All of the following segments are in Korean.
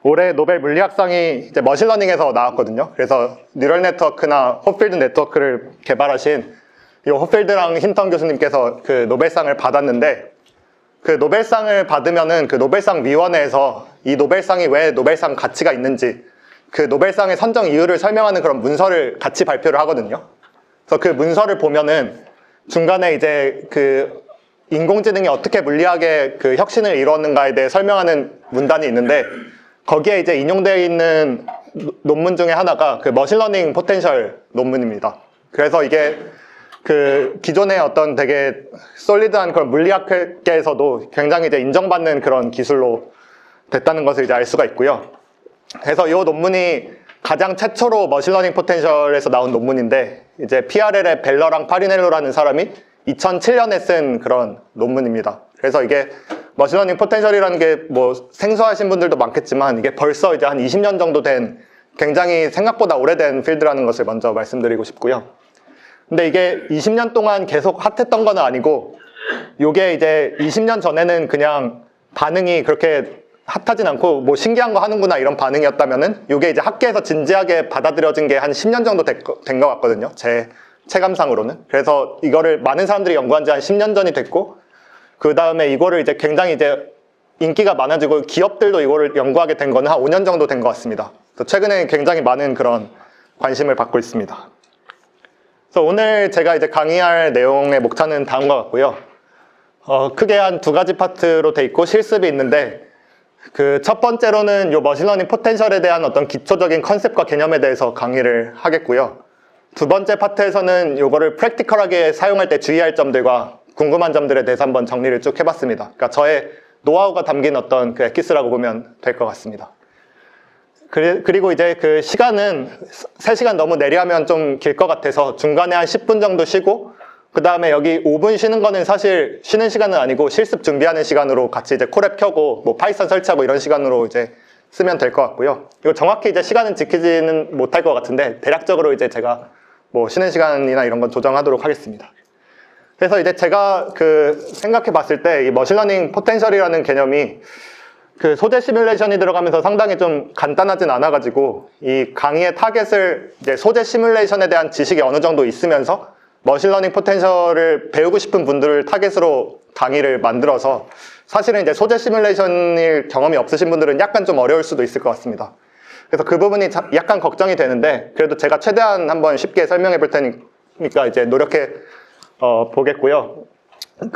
올해 노벨 물리학상이 이제 머신러닝에서 나왔거든요. 그래서 뉴럴 네트워크나 홉필드 네트워크를 개발하신 이 홉필드랑 힌턴 교수님께서 그 노벨상을 받았는데, 그 노벨상을 받으면은 그 노벨상 위원회에서 이 노벨상이 왜 노벨상 가치가 있는지, 그 노벨상의 선정 이유를 설명하는 그런 문서를 같이 발표를 하거든요. 그래서 그 문서를 보면은 중간에 이제 그 인공지능이 어떻게 물리학의 그 혁신을 이루었는가에 대해 설명하는 문단이 있는데, 거기에 이제 인용되어 있는 논문 중에 하나가 그 머신러닝 포텐셜 논문입니다. 그래서 이게 그 기존의 어떤 되게 솔리드한 그런 물리학계에서도 굉장히 이제 인정받는 그런 기술로 됐다는 것을 이제 알 수가 있고요. 그래서 이 논문이 가장 최초로 머신러닝 포텐셜에서 나온 논문인데, 이제 PRL의 벨러랑 파리넬로라는 사람이 2007년에 쓴 그런 논문입니다. 그래서 이게 머신러닝 포텐셜이라는 게 뭐 생소하신 분들도 많겠지만, 이게 벌써 이제 한 20년 정도 된 굉장히 생각보다 오래된 필드라는 것을 먼저 말씀드리고 싶고요. 근데 이게 20년 동안 계속 핫했던 건 아니고, 요게 이제 20년 전에는 그냥 반응이 그렇게 핫하진 않고 뭐 신기한 거 하는구나 이런 반응이었다면은, 요게 이제 학계에서 진지하게 받아들여진 게 한 10년 정도 된 것 같거든요. 제 체감상으로는. 그래서 이거를 많은 사람들이 연구한 지 한 10년 전이 됐고, 그 다음에 이거를 이제 굉장히 이제 인기가 많아지고 기업들도 이거를 연구하게 된 거는 한 5년 정도 된 것 같습니다. 그래서 최근에 굉장히 많은 그런 관심을 받고 있습니다. 그래서 오늘 제가 이제 강의할 내용의 목차는 다음과 같고요. 크게 한 두 가지 파트로 돼 있고 실습이 있는데, 그 첫 번째로는 요 머신러닝 포텐셜에 대한 어떤 기초적인 컨셉과 개념에 대해서 강의를 하겠고요. 두 번째 파트에서는 요거를 프랙티컬하게 사용할 때 주의할 점들과 궁금한 점들에 대해서 한번 정리를 쭉 해봤습니다. 그러니까 저의 노하우가 담긴 어떤 그 엑기스라고 보면 될 것 같습니다. 그리고 이제 그 시간은 3시간 너무 내리하면 좀 길 것 같아서 중간에 한 10분 정도 쉬고, 그 다음에 여기 5분 쉬는 거는 사실 쉬는 시간은 아니고 실습 준비하는 시간으로 같이 이제 콜앱 켜고 뭐 파이썬 설치하고 이런 시간으로 이제 쓰면 될 것 같고요. 이거 정확히 이제 시간은 지키지는 못할 것 같은데, 대략적으로 이제 제가 뭐 쉬는 시간이나 이런 건 조정하도록 하겠습니다. 그래서 이제 제가 그 생각해 봤을 때 이 머신러닝 포텐셜이라는 개념이 그 소재 시뮬레이션이 들어가면서 상당히 좀 간단하진 않아가지고, 이 강의의 타겟을 이제 소재 시뮬레이션에 대한 지식이 어느 정도 있으면서 머신러닝 포텐셜을 배우고 싶은 분들을 타겟으로 강의를 만들어서, 사실은 이제 소재 시뮬레이션일 경험이 없으신 분들은 약간 좀 어려울 수도 있을 것 같습니다. 그래서 그 부분이 약간 걱정이 되는데, 그래도 제가 최대한 한번 쉽게 설명해 볼 테니까 이제 노력해 보겠고요.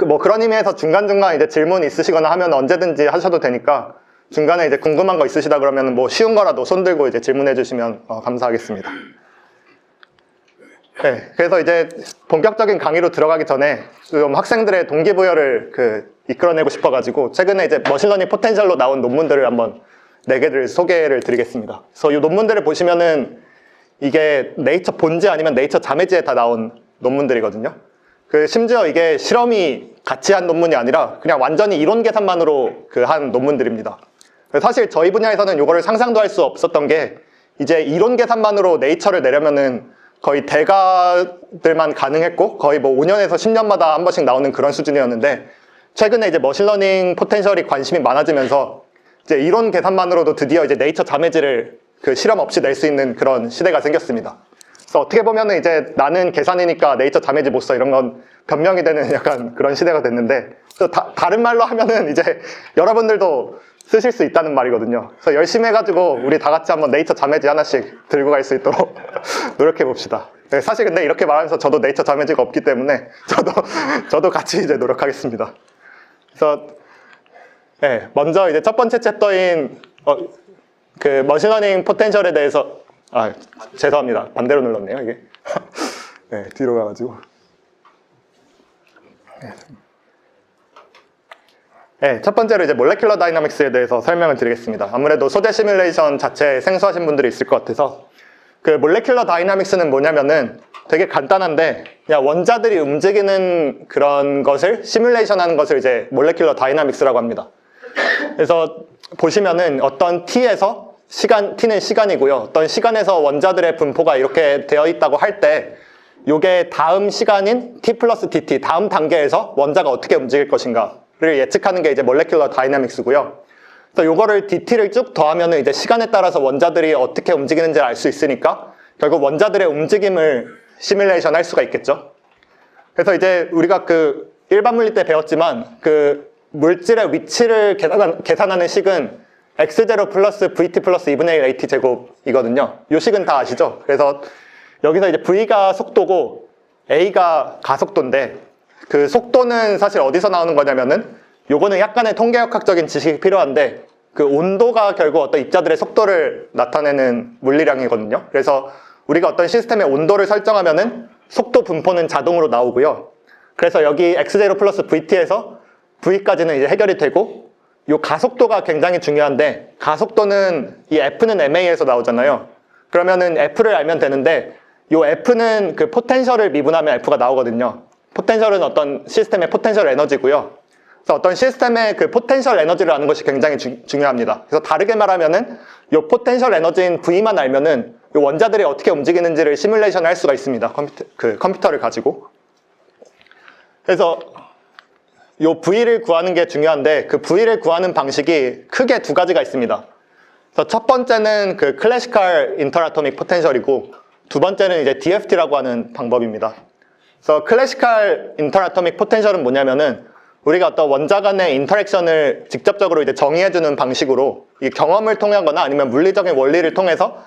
뭐 그런 의미에서 중간중간 이제 질문 있으시거나 하면 언제든지 하셔도 되니까, 중간에 이제 궁금한 거 있으시다 그러면 뭐 쉬운 거라도 손 들고 이제 질문해 주시면 감사하겠습니다. 네, 그래서 이제 본격적인 강의로 들어가기 전에 좀 학생들의 동기부여를 이끌어내고 싶어가지고, 최근에 이제 머신러닝 포텐셜로 나온 논문들을 한번 4개를 소개를 드리겠습니다. 그래서 이 논문들을 보시면은 이게 네이처 본지 아니면 네이처 자매지에 다 나온 논문들이거든요. 심지어 이게 실험이 같이 한 논문이 아니라 그냥 완전히 이론 계산만으로 한 논문들입니다. 사실 저희 분야에서는 이거를 상상도 할 수 없었던 게, 이제 이론 계산만으로 네이처를 내려면은 거의 대가들만 가능했고, 거의 뭐 5년에서 10년마다 한 번씩 나오는 그런 수준이었는데, 최근에 이제 머신러닝 포텐셜이 관심이 많아지면서 이제 이론 계산만으로도 드디어 이제 네이처 자매지를 실험 없이 낼 수 있는 그런 시대가 생겼습니다. 그래서 어떻게 보면은 이제 나는 계산이니까 네이처 자매지 못 써 이런 건 변명이 되는 약간 그런 시대가 됐는데, 또 다른 말로 하면은 이제 여러분들도 쓰실 수 있다는 말이거든요. 그래서 열심히 해가지고 우리 다 같이 한번 네이처 자매지 하나씩 들고 갈 수 있도록 노력해 봅시다. 사실 근데 이렇게 말하면서 저도 네이처 자매지가 없기 때문에 저도 같이 이제 노력하겠습니다. 그래서 네, 먼저 이제 첫 번째 챕터인 그 머신러닝 포텐셜에 대해서, 죄송합니다. 반대로 눌렀네요, 이게. 네, 뒤로 가가지고. 네, 첫 번째로 이제 몰레큘러 다이나믹스에 대해서 설명을 드리겠습니다. 아무래도 소재 시뮬레이션 자체에 생소하신 분들이 있을 것 같아서, 그 몰레큘러 다이나믹스는 뭐냐면은 되게 간단한데, 그냥 원자들이 움직이는 그런 것을 시뮬레이션 하는 것을 이제 몰레큘러 다이나믹스라고 합니다. 그래서 보시면은 어떤 t에서 t는 시간이고요. 어떤 시간에서 원자들의 분포가 이렇게 되어 있다고 할 때, 요게 다음 시간인 t 플러스 dt, 다음 단계에서 원자가 어떻게 움직일 것인가를 예측하는 게 이제 몰레큘러 다이나믹스고요. 그래서 요거를 DT를 쭉 더하면은 이제 시간에 따라서 원자들이 어떻게 움직이는지를 알 수 있으니까 결국 원자들의 움직임을 시뮬레이션 할 수가 있겠죠. 그래서 이제 우리가 그 일반 물리 때 배웠지만 그 물질의 위치를 계산하는 식은 x0 플러스 vt 플러스 2분의 1 at 제곱이거든요. 요 식은 다 아시죠? 그래서 여기서 이제 v가 속도고 a가 가속도인데 그 속도는 사실 어디서 나오는 거냐면은 요거는 약간의 통계역학적인 지식이 필요한데 그 온도가 결국 어떤 입자들의 속도를 나타내는 물리량이거든요. 그래서 우리가 어떤 시스템의 온도를 설정하면은 속도 분포는 자동으로 나오고요. 그래서 여기 x0 플러스 vt에서 v까지는 이제 해결이 되고 요 가속도가 굉장히 중요한데 가속도는 이 f는 ma에서 나오잖아요. 그러면은 f를 알면 되는데 요 f는 그 포텐셜을 미분하면 f가 나오거든요. 포텐셜은 어떤 시스템의 포텐셜 에너지고요. 그래서 어떤 시스템의 그 포텐셜 에너지를 아는 것이 굉장히 중요합니다. 그래서 다르게 말하면은 요 포텐셜 에너지인 V만 알면은 요 원자들이 어떻게 움직이는지를 시뮬레이션 할 수가 있습니다. 컴퓨터를 가지고. 그래서 요 V를 구하는 게 중요한데 그 V를 구하는 방식이 크게 두 가지가 있습니다. 그래서 첫 번째는 그 클래시컬 인터아토믹 포텐셜이고 두 번째는 이제 DFT라고 하는 방법입니다. 그래서 클래시컬 인터아토믹 포텐셜은 뭐냐면은 우리가 어떤 원자 간의 인터랙션을 직접적으로 이제 정의해주는 방식으로 이 경험을 통하거나 아니면 물리적인 원리를 통해서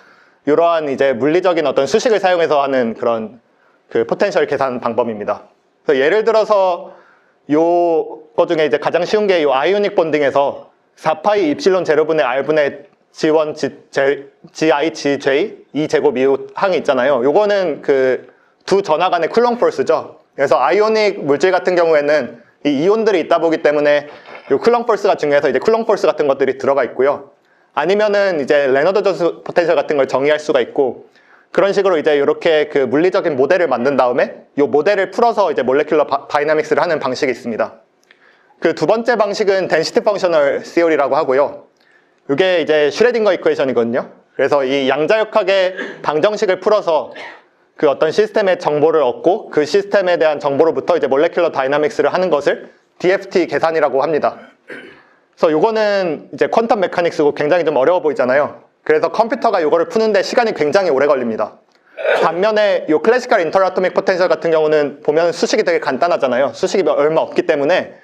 이러한 이제 물리적인 어떤 수식을 사용해서 하는 그런 그 포텐셜 계산 방법입니다. 그래서 예를 들어서 요거 중에 이제 가장 쉬운 게 요 아이오닉 본딩에서 4파이 입실론 제로분의 R분의 G1, Gi, Gj, 2제곱 이후 항이 있잖아요. 요거는 그 두 전하 간의 쿨롱 폴스죠. 그래서 아이오닉 물질 같은 경우에는 이 이온들이 있다 보기 때문에 요 쿨롱 폴스가 중요해서 이제 쿨롱 폴스 같은 것들이 들어가 있고요. 아니면은 이제 레너드 존스 포텐셜 같은 걸 정의할 수가 있고 그런 식으로 이제 이렇게 그 물리적인 모델을 만든 다음에 요 모델을 풀어서 이제 몰레큘러 다이나믹스를 하는 방식이 있습니다. 그 두 번째 방식은 덴시티 펑셔널 시오리라고 하고요. 이게 이제 슈레딩거 이퀘이션이거든요. 그래서 이 양자역학의 방정식을 풀어서 그 어떤 시스템의 정보를 얻고 그 시스템에 대한 정보로부터 이제 몰레큘러 다이나믹스를 하는 것을 DFT 계산이라고 합니다. 그래서 요거는 이제 퀀텀 메카닉스고 굉장히 좀 어려워 보이잖아요. 그래서 컴퓨터가 요거를 푸는데 시간이 굉장히 오래 걸립니다. 반면에 요 클래시컬 인터아토믹 포텐셜 같은 경우는 보면 수식이 되게 간단하잖아요. 수식이 얼마 없기 때문에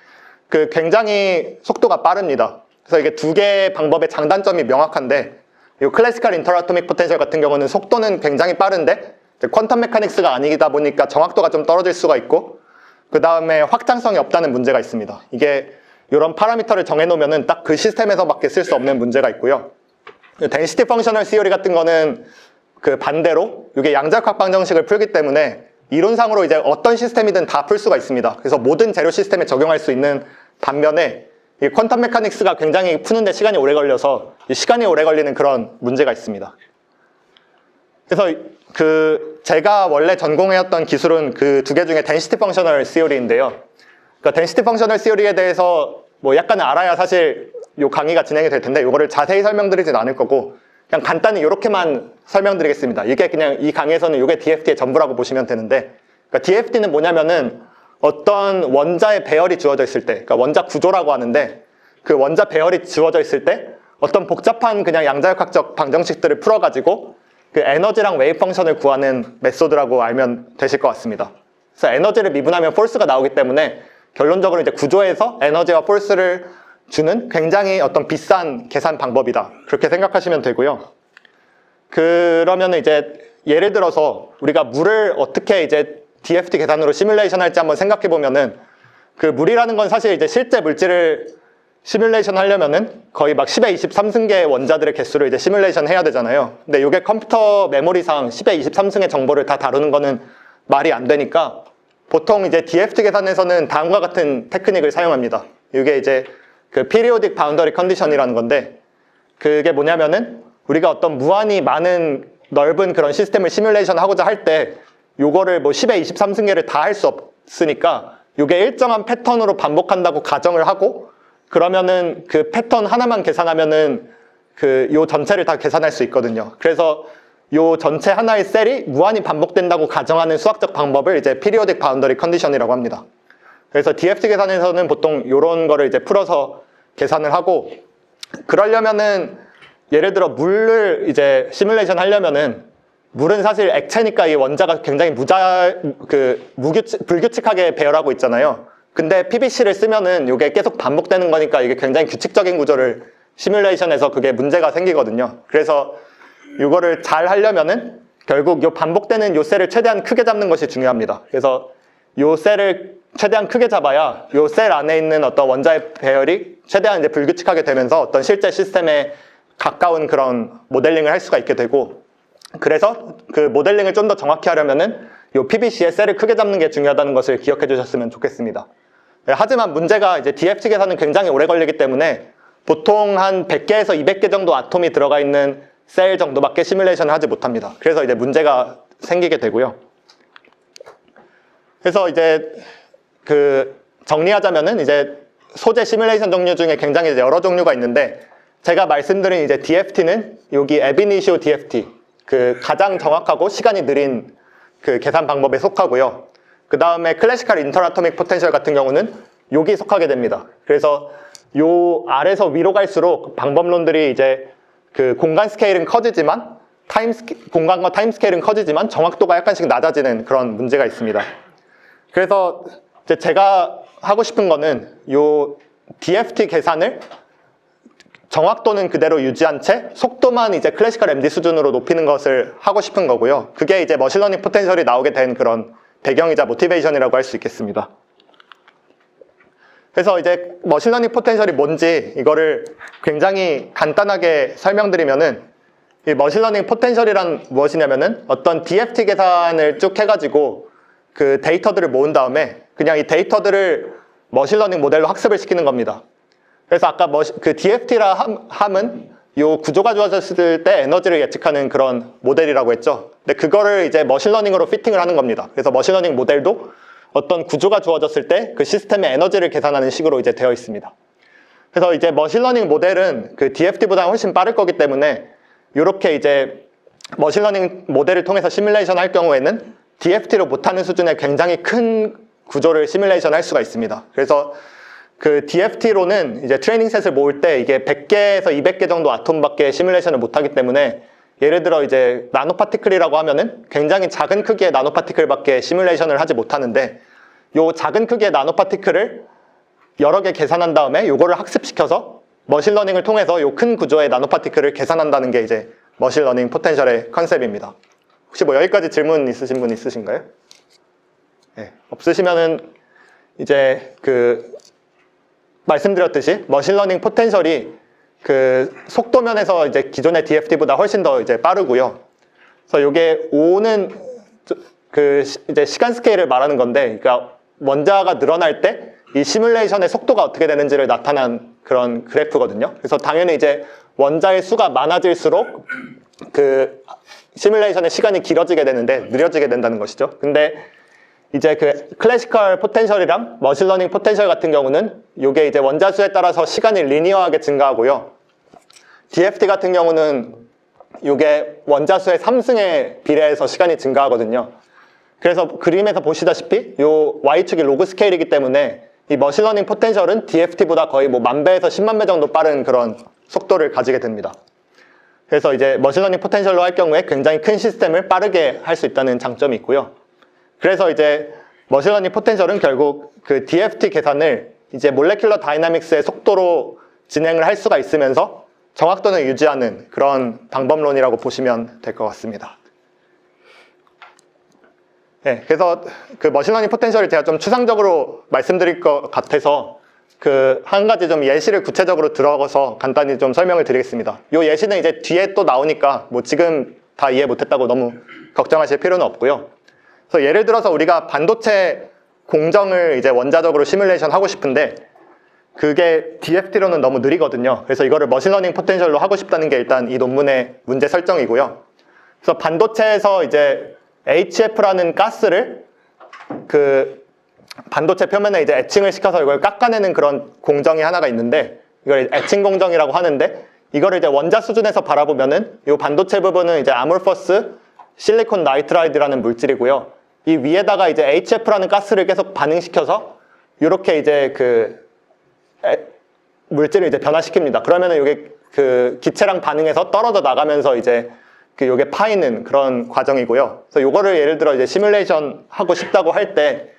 그 굉장히 속도가 빠릅니다. 그래서 이게 두 개의 방법의 장단점이 명확한데 요 클래시컬 인터아토믹 포텐셜 같은 경우는 속도는 굉장히 빠른데 퀀텀 메카닉스가 아니다 보니까 정확도가 좀 떨어질 수가 있고 그 다음에 확장성이 없다는 문제가 있습니다. 이게 이런 파라미터를 정해놓으면 딱 그 시스템에서밖에 쓸 수 없는 문제가 있고요. 덴시티 펑셔널 시오리 같은 거는 그 반대로 이게 양자역학 방정식을 풀기 때문에 이론상으로 이제 어떤 시스템이든 다 풀 수가 있습니다. 그래서 모든 재료 시스템에 적용할 수 있는 반면에 이 퀀텀 메카닉스가 굉장히 푸는데 시간이 오래 걸려서 시간이 오래 걸리는 그런 문제가 있습니다. 그래서 그 제가 원래 전공해왔던 기술은 그 두 개 중에 덴시티 펑셔널 시오리인데요. 그러니까 덴시티 펑셔널 시오리에 대해서 뭐 약간은 알아야 사실 요 강의가 진행이 될 텐데 요거를 자세히 설명드리진 않을 거고 그냥 간단히 이렇게만 설명드리겠습니다. 이게 그냥 이 강의에서는 이게 DFT의 전부라고 보시면 되는데 그러니까 DFT는 뭐냐면은 어떤 원자의 배열이 주어져 있을 때 그러니까 원자 구조라고 하는데 그 원자 배열이 주어져 있을 때 어떤 복잡한 그냥 양자역학적 방정식들을 풀어가지고 그 에너지랑 웨이브 펑션을 구하는 메소드라고 알면 되실 것 같습니다. 그래서 에너지를 미분하면 폴스가 나오기 때문에 결론적으로 이제 구조에서 에너지와 폴스를 주는 굉장히 어떤 비싼 계산 방법이다. 그렇게 생각하시면 되고요. 그러면 이제 예를 들어서 우리가 물을 어떻게 이제 DFT 계산으로 시뮬레이션 할지 한번 생각해 보면은 그 물이라는 건 사실 이제 실제 물질을 시뮬레이션 하려면은 거의 막 10의 23승계의 원자들의 개수를 이제 시뮬레이션 해야 되잖아요. 근데 이게 컴퓨터 메모리상 10의 23승의 정보를 다 다루는 거는 말이 안 되니까 보통 이제 DFT 계산에서는 다음과 같은 테크닉을 사용합니다. 이게 이제 그 periodic boundary condition이라는 건데 그게 뭐냐면은 우리가 어떤 무한히 많은 넓은 그런 시스템을 시뮬레이션 하고자 할 때 요거를 뭐 10의 23승계를 다 할 수 없으니까 요게 일정한 패턴으로 반복한다고 가정을 하고 그러면은 그 패턴 하나만 계산하면은 그 요 전체를 다 계산할 수 있거든요. 그래서 요 전체 하나의 셀이 무한히 반복된다고 가정하는 수학적 방법을 이제 periodic boundary condition이라고 합니다. 그래서 DFT 계산에서는 보통 요런 거를 이제 풀어서 계산을 하고 그러려면은 예를 들어 물을 이제 시뮬레이션 하려면은 물은 사실 액체니까 이 원자가 굉장히 불규칙하게 배열하고 있잖아요. 근데 PVC를 쓰면은 이게 계속 반복되는 거니까 이게 굉장히 규칙적인 구조를 시뮬레이션에서 그게 문제가 생기거든요. 그래서 이거를 잘 하려면은 결국 요 반복되는 요 셀을 최대한 크게 잡는 것이 중요합니다. 그래서 요 셀을 최대한 크게 잡아야 요 셀 안에 있는 어떤 원자의 배열이 최대한 이제 불규칙하게 되면서 어떤 실제 시스템에 가까운 그런 모델링을 할 수가 있게 되고, 그래서 그 모델링을 좀 더 정확히 하려면은 요 PVC의 셀을 크게 잡는 게 중요하다는 것을 기억해 주셨으면 좋겠습니다. 하지만 문제가 이제 DFT 계산은 굉장히 오래 걸리기 때문에 보통 한 100개에서 200개 정도 아톰이 들어가 있는 셀 정도밖에 시뮬레이션을 하지 못합니다. 그래서 이제 문제가 생기게 되고요. 그래서 이제 정리하자면은 이제 소재 시뮬레이션 종류 중에 굉장히 이제 여러 종류가 있는데, 제가 말씀드린 이제 DFT는 여기 에비니시오 DFT, 가장 정확하고 시간이 느린 계산 방법에 속하고요. 그 다음에 클래시컬 인터아토믹 포텐셜 같은 경우는 여기 속하게 됩니다. 그래서 요 아래서 위로 갈수록 방법론들이 이제 공간 스케일은 커지지만 공간과 타임 스케일은 커지지만 정확도가 약간씩 낮아지는 그런 문제가 있습니다. 그래서 이제 제가 하고 싶은 거는 요 DFT 계산을 정확도는 그대로 유지한 채 속도만 이제 클래시컬 MD 수준으로 높이는 것을 하고 싶은 거고요. 그게 이제 머신러닝 포텐셜이 나오게 된 그런 배경이자 모티베이션이라고 할 수 있겠습니다. 그래서 이제 머신러닝 포텐셜이 뭔지 이거를 굉장히 간단하게 설명드리면은, 이 머신러닝 포텐셜이란 무엇이냐면은 어떤 DFT 계산을 쭉 해가지고 그 데이터들을 모은 다음에 그냥 이 데이터들을 머신러닝 모델로 학습을 시키는 겁니다. 그래서 아까 DFT라 함은 요 구조가 좋아졌을 때 에너지를 예측하는 그런 모델이라고 했죠. 근데 그거를 이제 머신러닝으로 피팅을 하는 겁니다. 그래서 머신러닝 모델도 어떤 구조가 주어졌을 때 그 시스템의 에너지를 계산하는 식으로 이제 되어 있습니다. 그래서 이제 머신러닝 모델은 DFT보다 훨씬 빠를 거기 때문에 이렇게 이제 머신러닝 모델을 통해서 시뮬레이션 할 경우에는 DFT로 못하는 수준의 굉장히 큰 구조를 시뮬레이션 할 수가 있습니다. 그래서 DFT로는 이제 트레이닝 셋을 모을 때 이게 100개에서 200개 정도 아톰밖에 시뮬레이션을 못하기 때문에, 예를 들어 이제 나노파티클이라고 하면은 굉장히 작은 크기의 나노파티클밖에 시뮬레이션을 하지 못하는데, 요 작은 크기의 나노파티클을 여러 개 계산한 다음에 요거를 학습시켜서 머신러닝을 통해서 요 큰 구조의 나노파티클을 계산한다는 게 이제 머신러닝 포텐셜의 컨셉입니다. 혹시 뭐 여기까지 질문 있으신 분 있으신가요? 네, 없으시면은 이제 말씀드렸듯이 머신러닝 포텐셜이 속도면에서 이제 기존의 DFT보다 훨씬 더 이제 빠르고요. 그래서 요게 5는 이제 시간 스케일을 말하는 건데, 그러니까 원자가 늘어날 때 이 시뮬레이션의 속도가 어떻게 되는지를 나타난 그런 그래프거든요. 그래서 당연히 이제 원자의 수가 많아질수록 시뮬레이션의 시간이 길어지게 되는데 느려지게 된다는 것이죠. 근데 이제 클래시컬 포텐셜이랑 머신러닝 포텐셜 같은 경우는 이게 이제 원자 수에 따라서 시간이 리니어하게 증가하고요. DFT 같은 경우는 이게 원자 수의 3승에 비례해서 시간이 증가하거든요. 그래서 그림에서 보시다시피 이 Y축이 로그 스케일이기 때문에 이 머신러닝 포텐셜은 DFT보다 거의 뭐 10,000배에서 100,000배 정도 빠른 그런 속도를 가지게 됩니다. 그래서 이제 머신러닝 포텐셜로 할 경우에 굉장히 큰 시스템을 빠르게 할 수 있다는 장점이 있고요. 그래서 이제 머신러닝 포텐셜은 결국 DFT 계산을 이제 몰레큘러 다이나믹스의 속도로 진행을 할 수가 있으면서 정확도는 유지하는 그런 방법론이라고 보시면 될 것 같습니다. 네, 그래서 머신러닝 포텐셜을 제가 좀 추상적으로 말씀드릴 것 같아서 한 가지 좀 예시를 구체적으로 들어가서 간단히 좀 설명을 드리겠습니다. 이 예시는 이제 뒤에 또 나오니까 뭐 지금 다 이해 못했다고 너무 걱정하실 필요는 없고요. 그래서 예를 들어서 우리가 반도체 공정을 이제 원자적으로 시뮬레이션 하고 싶은데 그게 DFT로는 너무 느리거든요. 그래서 이거를 머신러닝 포텐셜로 하고 싶다는 게 일단 이 논문의 문제 설정이고요. 그래서 반도체에서 이제 HF라는 가스를 반도체 표면에 이제 에칭을 시켜서 이걸 깎아내는 그런 공정이 하나가 있는데, 이걸 에칭 공정이라고 하는데, 이거를 이제 원자 수준에서 바라보면은 이 반도체 부분은 이제 아몰퍼스 실리콘 나이트라이드라는 물질이고요. 이 위에다가 이제 HF라는 가스를 계속 반응시켜서 이렇게 이제 물질을 이제 변화시킵니다. 그러면은 이게 그 기체랑 반응해서 떨어져 나가면서 이제 그 요게 파이는 그런 과정이고요. 그래서 요거를 예를 들어 이제 시뮬레이션 하고 싶다고 할 때,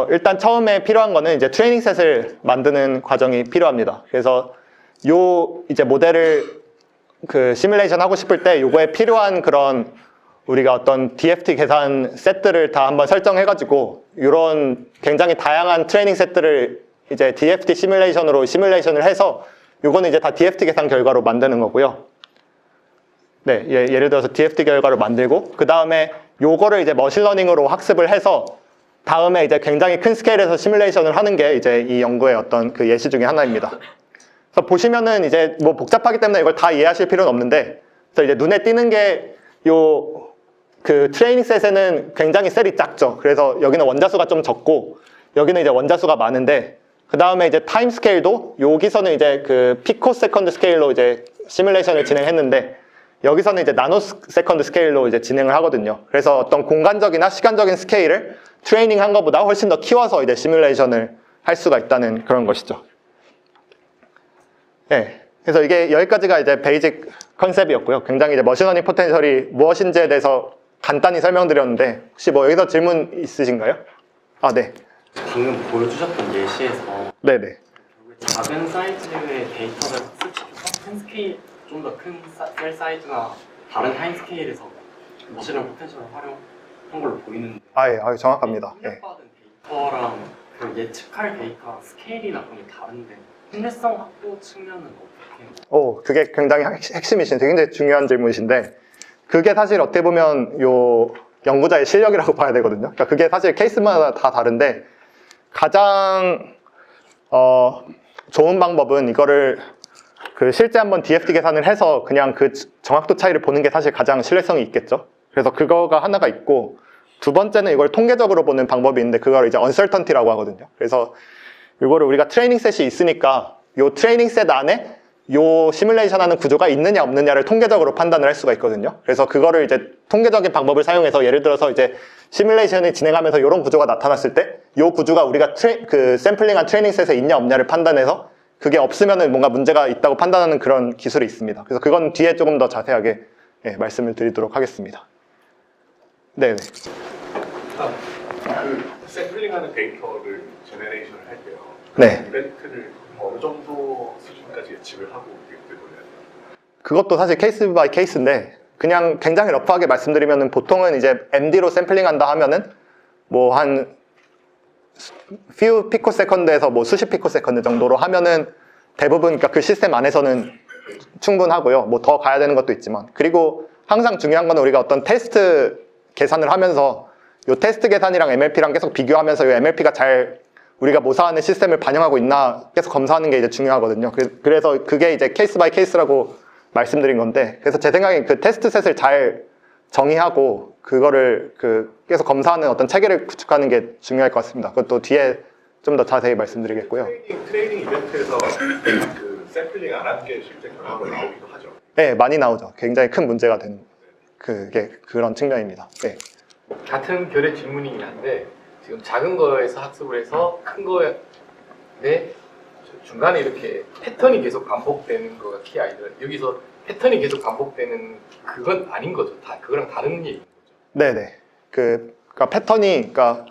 일단 처음에 필요한 거는 이제 트레이닝 셋을 만드는 과정이 필요합니다. 그래서 요 이제 모델을 그 시뮬레이션 하고 싶을 때 요거에 필요한 그런 우리가 어떤 DFT 계산 셋들을 다 한번 설정해가지고 이런 굉장히 다양한 트레이닝 셋들을 이제 DFT 시뮬레이션으로 시뮬레이션을 해서 요거는 이제 다 DFT 계산 결과로 만드는 거고요. 네, 예를 들어서 DFT 결과를 만들고 그 다음에 요거를 이제 머신러닝으로 학습을 해서 다음에 이제 굉장히 큰 스케일에서 시뮬레이션을 하는 게 이제 이 연구의 어떤 그 예시 중에 하나입니다. 그래서 보시면은 이제 뭐 복잡하기 때문에 이걸 다 이해하실 필요는 없는데, 그래서 이제 눈에 띄는 게 요 그 트레이닝 셋에는 굉장히 셀이 작죠. 그래서 여기는 원자수가 좀 적고 여기는 이제 원자수가 많은데, 그 다음에 이제 타임 스케일도 여기서는 이제 그 피코 세컨드 스케일로 이제 시뮬레이션을 진행했는데 여기서는 이제 나노 세컨드 스케일로 이제 진행을 하거든요. 그래서 어떤 공간적이나 시간적인 스케일을 트레이닝 한 것보다 훨씬 더 키워서 이제 시뮬레이션을 할 수가 있다는 그런 것이죠. 네. 그래서 이게 여기까지가 이제 베이직 컨셉이었고요. 굉장히 이제 머신러닝 포텐셜이 무엇인지에 대해서 간단히 설명드렸는데 혹시 뭐 여기서 질문 있으신가요? 아, 네. 방금 보여주셨던 예시에서 네네. 작은 사이즈의 데이터를 학습시켜서 큰 스케일, 좀 더 큰 셀 사이즈나 다른 타임 스케일에서 머신러닝 포텐셜을 활용한 걸로 보이는데 예, 정확합니다. 예. 입력받은 데이터랑 그 예측할 데이터랑 스케일이나 그런 게 다른데 신뢰성 확보 측면은 어떻게? 그게 굉장히 핵심이신, 굉장히 중요한 질문이신데, 그게 사실 어떻게 보면 요 연구자의 실력이라고 봐야 되거든요. 그러니까 그게 사실 케이스마다 다 다른데, 가장 좋은 방법은 이거를 그 실제 한번 DFT 계산을 해서 그냥 그 정확도 차이를 보는 게 사실 가장 신뢰성이 있겠죠. 그래서 그거가 하나가 있고, 두 번째는 이걸 통계적으로 보는 방법이 있는데 그걸 이제 uncertainty라고 하거든요. 그래서 이거를 우리가 트레이닝 셋이 있으니까 요 트레이닝 셋 안에 요 시뮬레이션 하는 구조가 있느냐 없느냐를 통계적으로 판단을 할 수가 있거든요. 그래서 그거를 이제 통계적인 방법을 사용해서 예를 들어서 이제 시뮬레이션을 진행하면서 이런 구조가 나타났을 때 요 구조가 우리가 그 샘플링한 트레이닝 셋에 있냐 없냐를 판단해서 그게 없으면은 뭔가 문제가 있다고 판단하는 그런 기술이 있습니다. 그래서 그건 뒤에 조금 더 자세하게 말씀을 드리도록 하겠습니다. 네네. 그 샘플링하는 데이터를 제너레이션을 할 때요. 네. 이벤트를 어느 정도 수준까지 예측을 하고 이벤트를 해야 돼요? 그것도 사실 케이스 바이 케이스인데 그냥 굉장히 러프하게 말씀드리면은 보통은 이제 MD로 샘플링한다 하면은 뭐 한 few 피코세컨드에서 뭐 수십 피코세컨드 정도로 하면은 대부분 그러니까 그 시스템 안에서는 충분하고요. 뭐 더 가야 되는 것도 있지만, 그리고 항상 중요한 거는 우리가 어떤 테스트 계산을 하면서 요 테스트 계산이랑 MLP랑 계속 비교하면서 요 MLP가 잘 우리가 모사하는 시스템을 반영하고 있나 계속 검사하는 게 이제 중요하거든요. 그래서 그게 이제 케이스 바이 케이스라고 말씀드린 건데, 그래서 제 생각엔 그 테스트 셋을 잘 정의하고 그거를 계속 검사하는 어떤 체계를 구축하는 게 중요할 것 같습니다. 그것도 뒤에 좀 더 자세히 말씀드리겠고요. 트레이닝 이벤트에서 그 샘플링 안 한 게 실제 결과로 나오기도 하죠. 네, 많이 나오죠. 굉장히 큰 문제가 되는 그게 그런 측면입니다. 네. 같은 결의 질문이긴 한데 지금 작은 거에서 학습을 해서 큰 거에 중간에 이렇게 패턴이 계속 반복되는 거가 키 아이들, 여기서 패턴이 계속 반복되는 그건 아닌 거죠. 다 그거랑 다른 얘기인 거죠. 네네. 그러니까 패턴이, 그러니까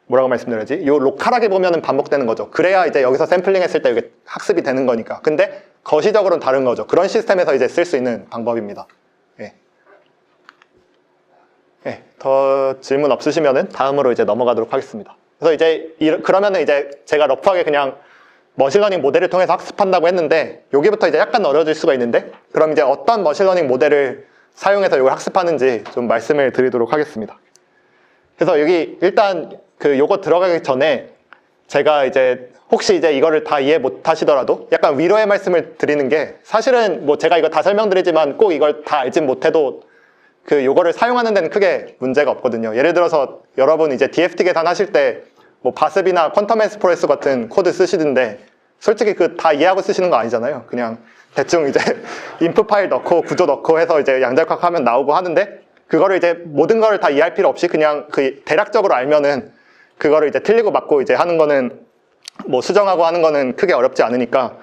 뭐라고 말씀드려야지? 요 로컬하게 보면은 반복되는 거죠. 그래야 이제 여기서 샘플링 했을 때 이게 학습이 되는 거니까. 근데 거시적으로는 다른 거죠. 그런 시스템에서 이제 쓸 수 있는 방법입니다. 예. 예. 더 질문 없으시면은 다음으로 이제 넘어가도록 하겠습니다. 그래서 이제 그러면은 이제 제가 러프하게 그냥 머신러닝 모델을 통해서 학습한다고 했는데 여기부터 이제 약간 어려워질 수가 있는데, 그럼 이제 어떤 머신러닝 모델을 사용해서 이걸 학습하는지 좀 말씀을 드리도록 하겠습니다. 그래서 여기 일단 요거 들어가기 전에 제가 이제 혹시 이제 이거를 다 이해 못 하시더라도 약간 위로의 말씀을 드리는 게, 사실은 뭐 제가 이거 다 설명드리지만 꼭 이걸 다 알진 못해도 요거를 사용하는 데는 크게 문제가 없거든요. 예를 들어서 여러분 이제 DFT 계산하실 때 뭐 바습이나 퀀텀 엑스프레스 같은 코드 쓰시던데 솔직히 다 이해하고 쓰시는 거 아니잖아요. 그냥 대충 이제 인풋 파일 넣고 구조 넣고 해서 이제 양자역학하면 나오고 하는데, 그거를 이제 모든 거를 다 이해할 필요 없이 그냥 대략적으로 알면은 그거를 이제 틀리고 맞고 이제 하는 거는 뭐 수정하고 하는 거는 크게 어렵지 않으니까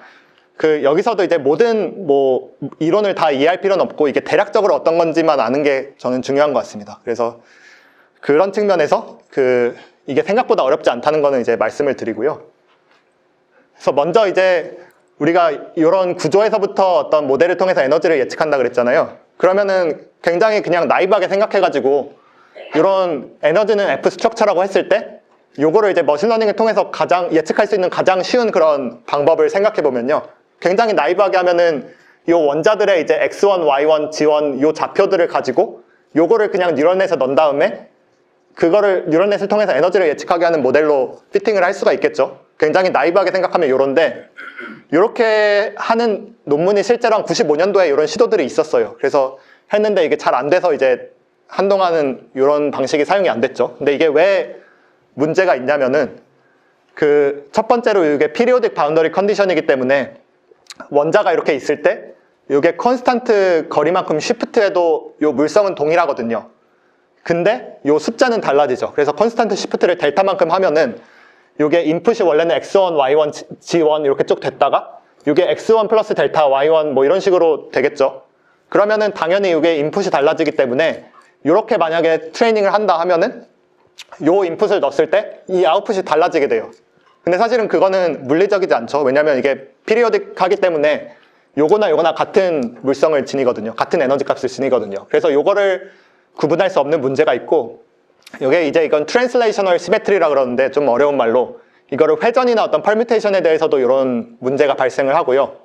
여기서도 이제 모든 뭐 이론을 다 이해할 필요는 없고 이게 대략적으로 어떤 건지만 아는 게 저는 중요한 것 같습니다. 그래서 그런 측면에서 이게 생각보다 어렵지 않다는 거는 이제 말씀을 드리고요. 그래서 먼저 이제 우리가 이런 구조에서부터 어떤 모델을 통해서 에너지를 예측한다 그랬잖아요. 그러면은 굉장히 그냥 나이브하게 생각해가지고 이런 에너지는 F 스트럭처라고 했을 때 요거를 이제 머신러닝을 통해서 가장 예측할 수 있는 가장 쉬운 그런 방법을 생각해 보면요. 굉장히 나이브하게 하면은 요 원자들의 이제 X1, Y1, G1 요 좌표들을 가지고 요거를 그냥 뉴럴넷에 넣은 다음에 그거를 뉴럴넷을 통해서 에너지를 예측하게 하는 모델로 피팅을 할 수가 있겠죠. 굉장히 나이브하게 생각하면 요런데 요렇게 하는 논문이 실제로 한 95년도에 이런 시도들이 있었어요. 그래서 했는데 이게 잘 안 돼서 이제 한동안은 이런 방식이 사용이 안 됐죠. 근데 이게 왜 문제가 있냐면은 첫 번째로 이게 피리오딕 바운더리 컨디션이기 때문에 원자가 이렇게 있을 때 이게 컨스탄트 거리만큼 쉬프트해도 요 물성은 동일하거든요. 근데 요 숫자는 달라지죠. 그래서 컨스탄트 쉬프트를 델타만큼 하면은 요게 인풋이 원래는 X1, Y1, G1 이렇게 쭉 됐다가 요게 X1 플러스 델타 Y1 뭐 이런 식으로 되겠죠. 그러면은 당연히 요게 인풋이 달라지기 때문에 요렇게 만약에 트레이닝을 한다 하면은 요 인풋을 넣었을 때 이 아웃풋이 달라지게 돼요. 근데 사실은 그거는 물리적이지 않죠. 왜냐면 이게 피리오딕하기 때문에 요거나 같은 물성을 지니거든요. 같은 에너지 값을 지니거든요. 그래서 요거를 구분할 수 없는 문제가 있고 요게 이제 이건 트랜슬레이셔널 시메트리라 그러는데 좀 어려운 말로 이거를 회전이나 어떤 퍼뮤테이션에 대해서도 이런 문제가 발생을 하고요.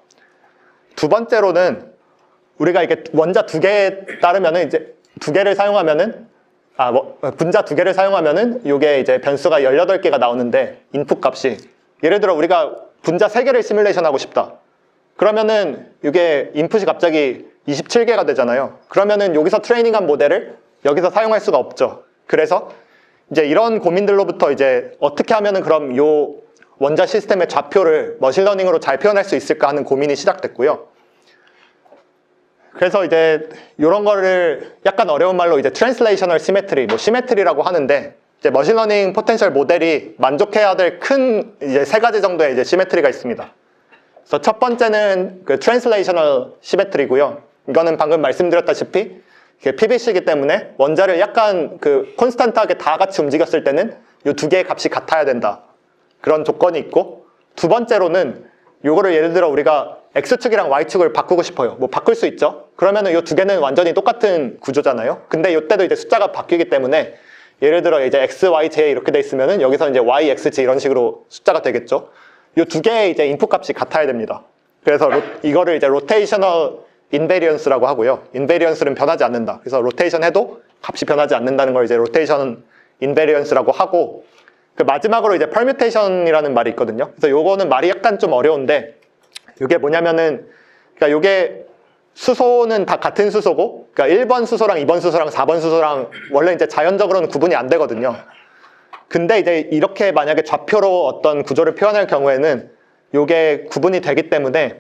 두 번째로는 우리가 이게 원자 두 개에 따르면은 이제 두 개를 사용하면은 분자 두 개를 사용하면은 요게 이제 변수가 18개가 나오는데 인풋 값이 예를 들어 우리가 분자 3개를 시뮬레이션 하고 싶다. 그러면은 이게 인풋이 갑자기 27개가 되잖아요. 그러면은 여기서 트레이닝한 모델을 여기서 사용할 수가 없죠. 그래서 이제 이런 고민들로부터 이제 어떻게 하면은 그럼 요 원자 시스템의 좌표를 머신러닝으로 잘 표현할 수 있을까 하는 고민이 시작됐고요. 그래서 이제 이런 거를 약간 어려운 말로 이제 트랜슬레이셔널 시메트리, 뭐 시메트리라고 하는데 이제 머신러닝 포텐셜 모델이 만족해야 될 큰 이제 3가지 정도의 이제 시메트리가 있습니다. 그래서 첫 번째는 트랜슬레이셔널 시메트리고요. 이거는 방금 말씀드렸다시피 이게 PBC이기 때문에 원자를 약간 콘스탄트하게 다 같이 움직였을 때는 이 두 개의 값이 같아야 된다. 그런 조건이 있고 두 번째로는 요거를 예를 들어 우리가 X축이랑 Y축을 바꾸고 싶어요. 뭐 바꿀 수 있죠. 그러면은 이 두 개는 완전히 똑같은 구조잖아요. 근데 이때도 이제 숫자가 바뀌기 때문에 예를 들어 이제 X, Y, Z 이렇게 돼 있으면은 여기서 이제 Y, X, Z 이런 식으로 숫자가 되겠죠. 이 두 개의 이제 인풋 값이 같아야 됩니다. 그래서 이거를 이제 로테이셔널 인베리언스라고 하고요. 인베리언스는 변하지 않는다. 그래서 로테이션 해도 값이 변하지 않는다는 걸 이제 로테이션 인베리언스라고 하고 마지막으로 이제 퍼뮤테이션이라는 말이 있거든요. 그래서 요거는 말이 약간 좀 어려운데 이게 뭐냐면은 그러니까 요게 수소는 다 같은 수소고 그러니까 1번 수소랑 2번 수소랑 4번 수소랑 원래 이제 자연적으로는 구분이 안 되거든요. 근데 이제 이렇게 만약에 좌표로 어떤 구조를 표현할 경우에는 요게 구분이 되기 때문에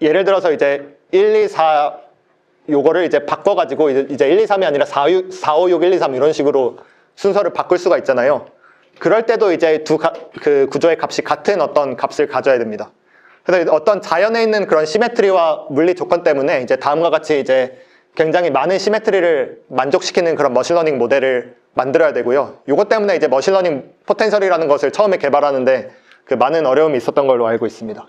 예를 들어서 이제 1, 2, 4 요거를 이제 바꿔가지고 이제 1, 2, 3이 아니라 4, 5, 6, 1, 2, 3 이런 식으로 순서를 바꿀 수가 있잖아요. 그럴 때도 이제 그 구조의 값이 같은 어떤 값을 가져야 됩니다. 그래서 어떤 자연에 있는 그런 시메트리와 물리 조건 때문에 이제 다음과 같이 이제 굉장히 많은 시메트리를 만족시키는 그런 머신러닝 모델을 만들어야 되고요. 이것 때문에 이제 머신러닝 포텐셜이라는 것을 처음에 개발하는데 많은 어려움이 있었던 걸로 알고 있습니다.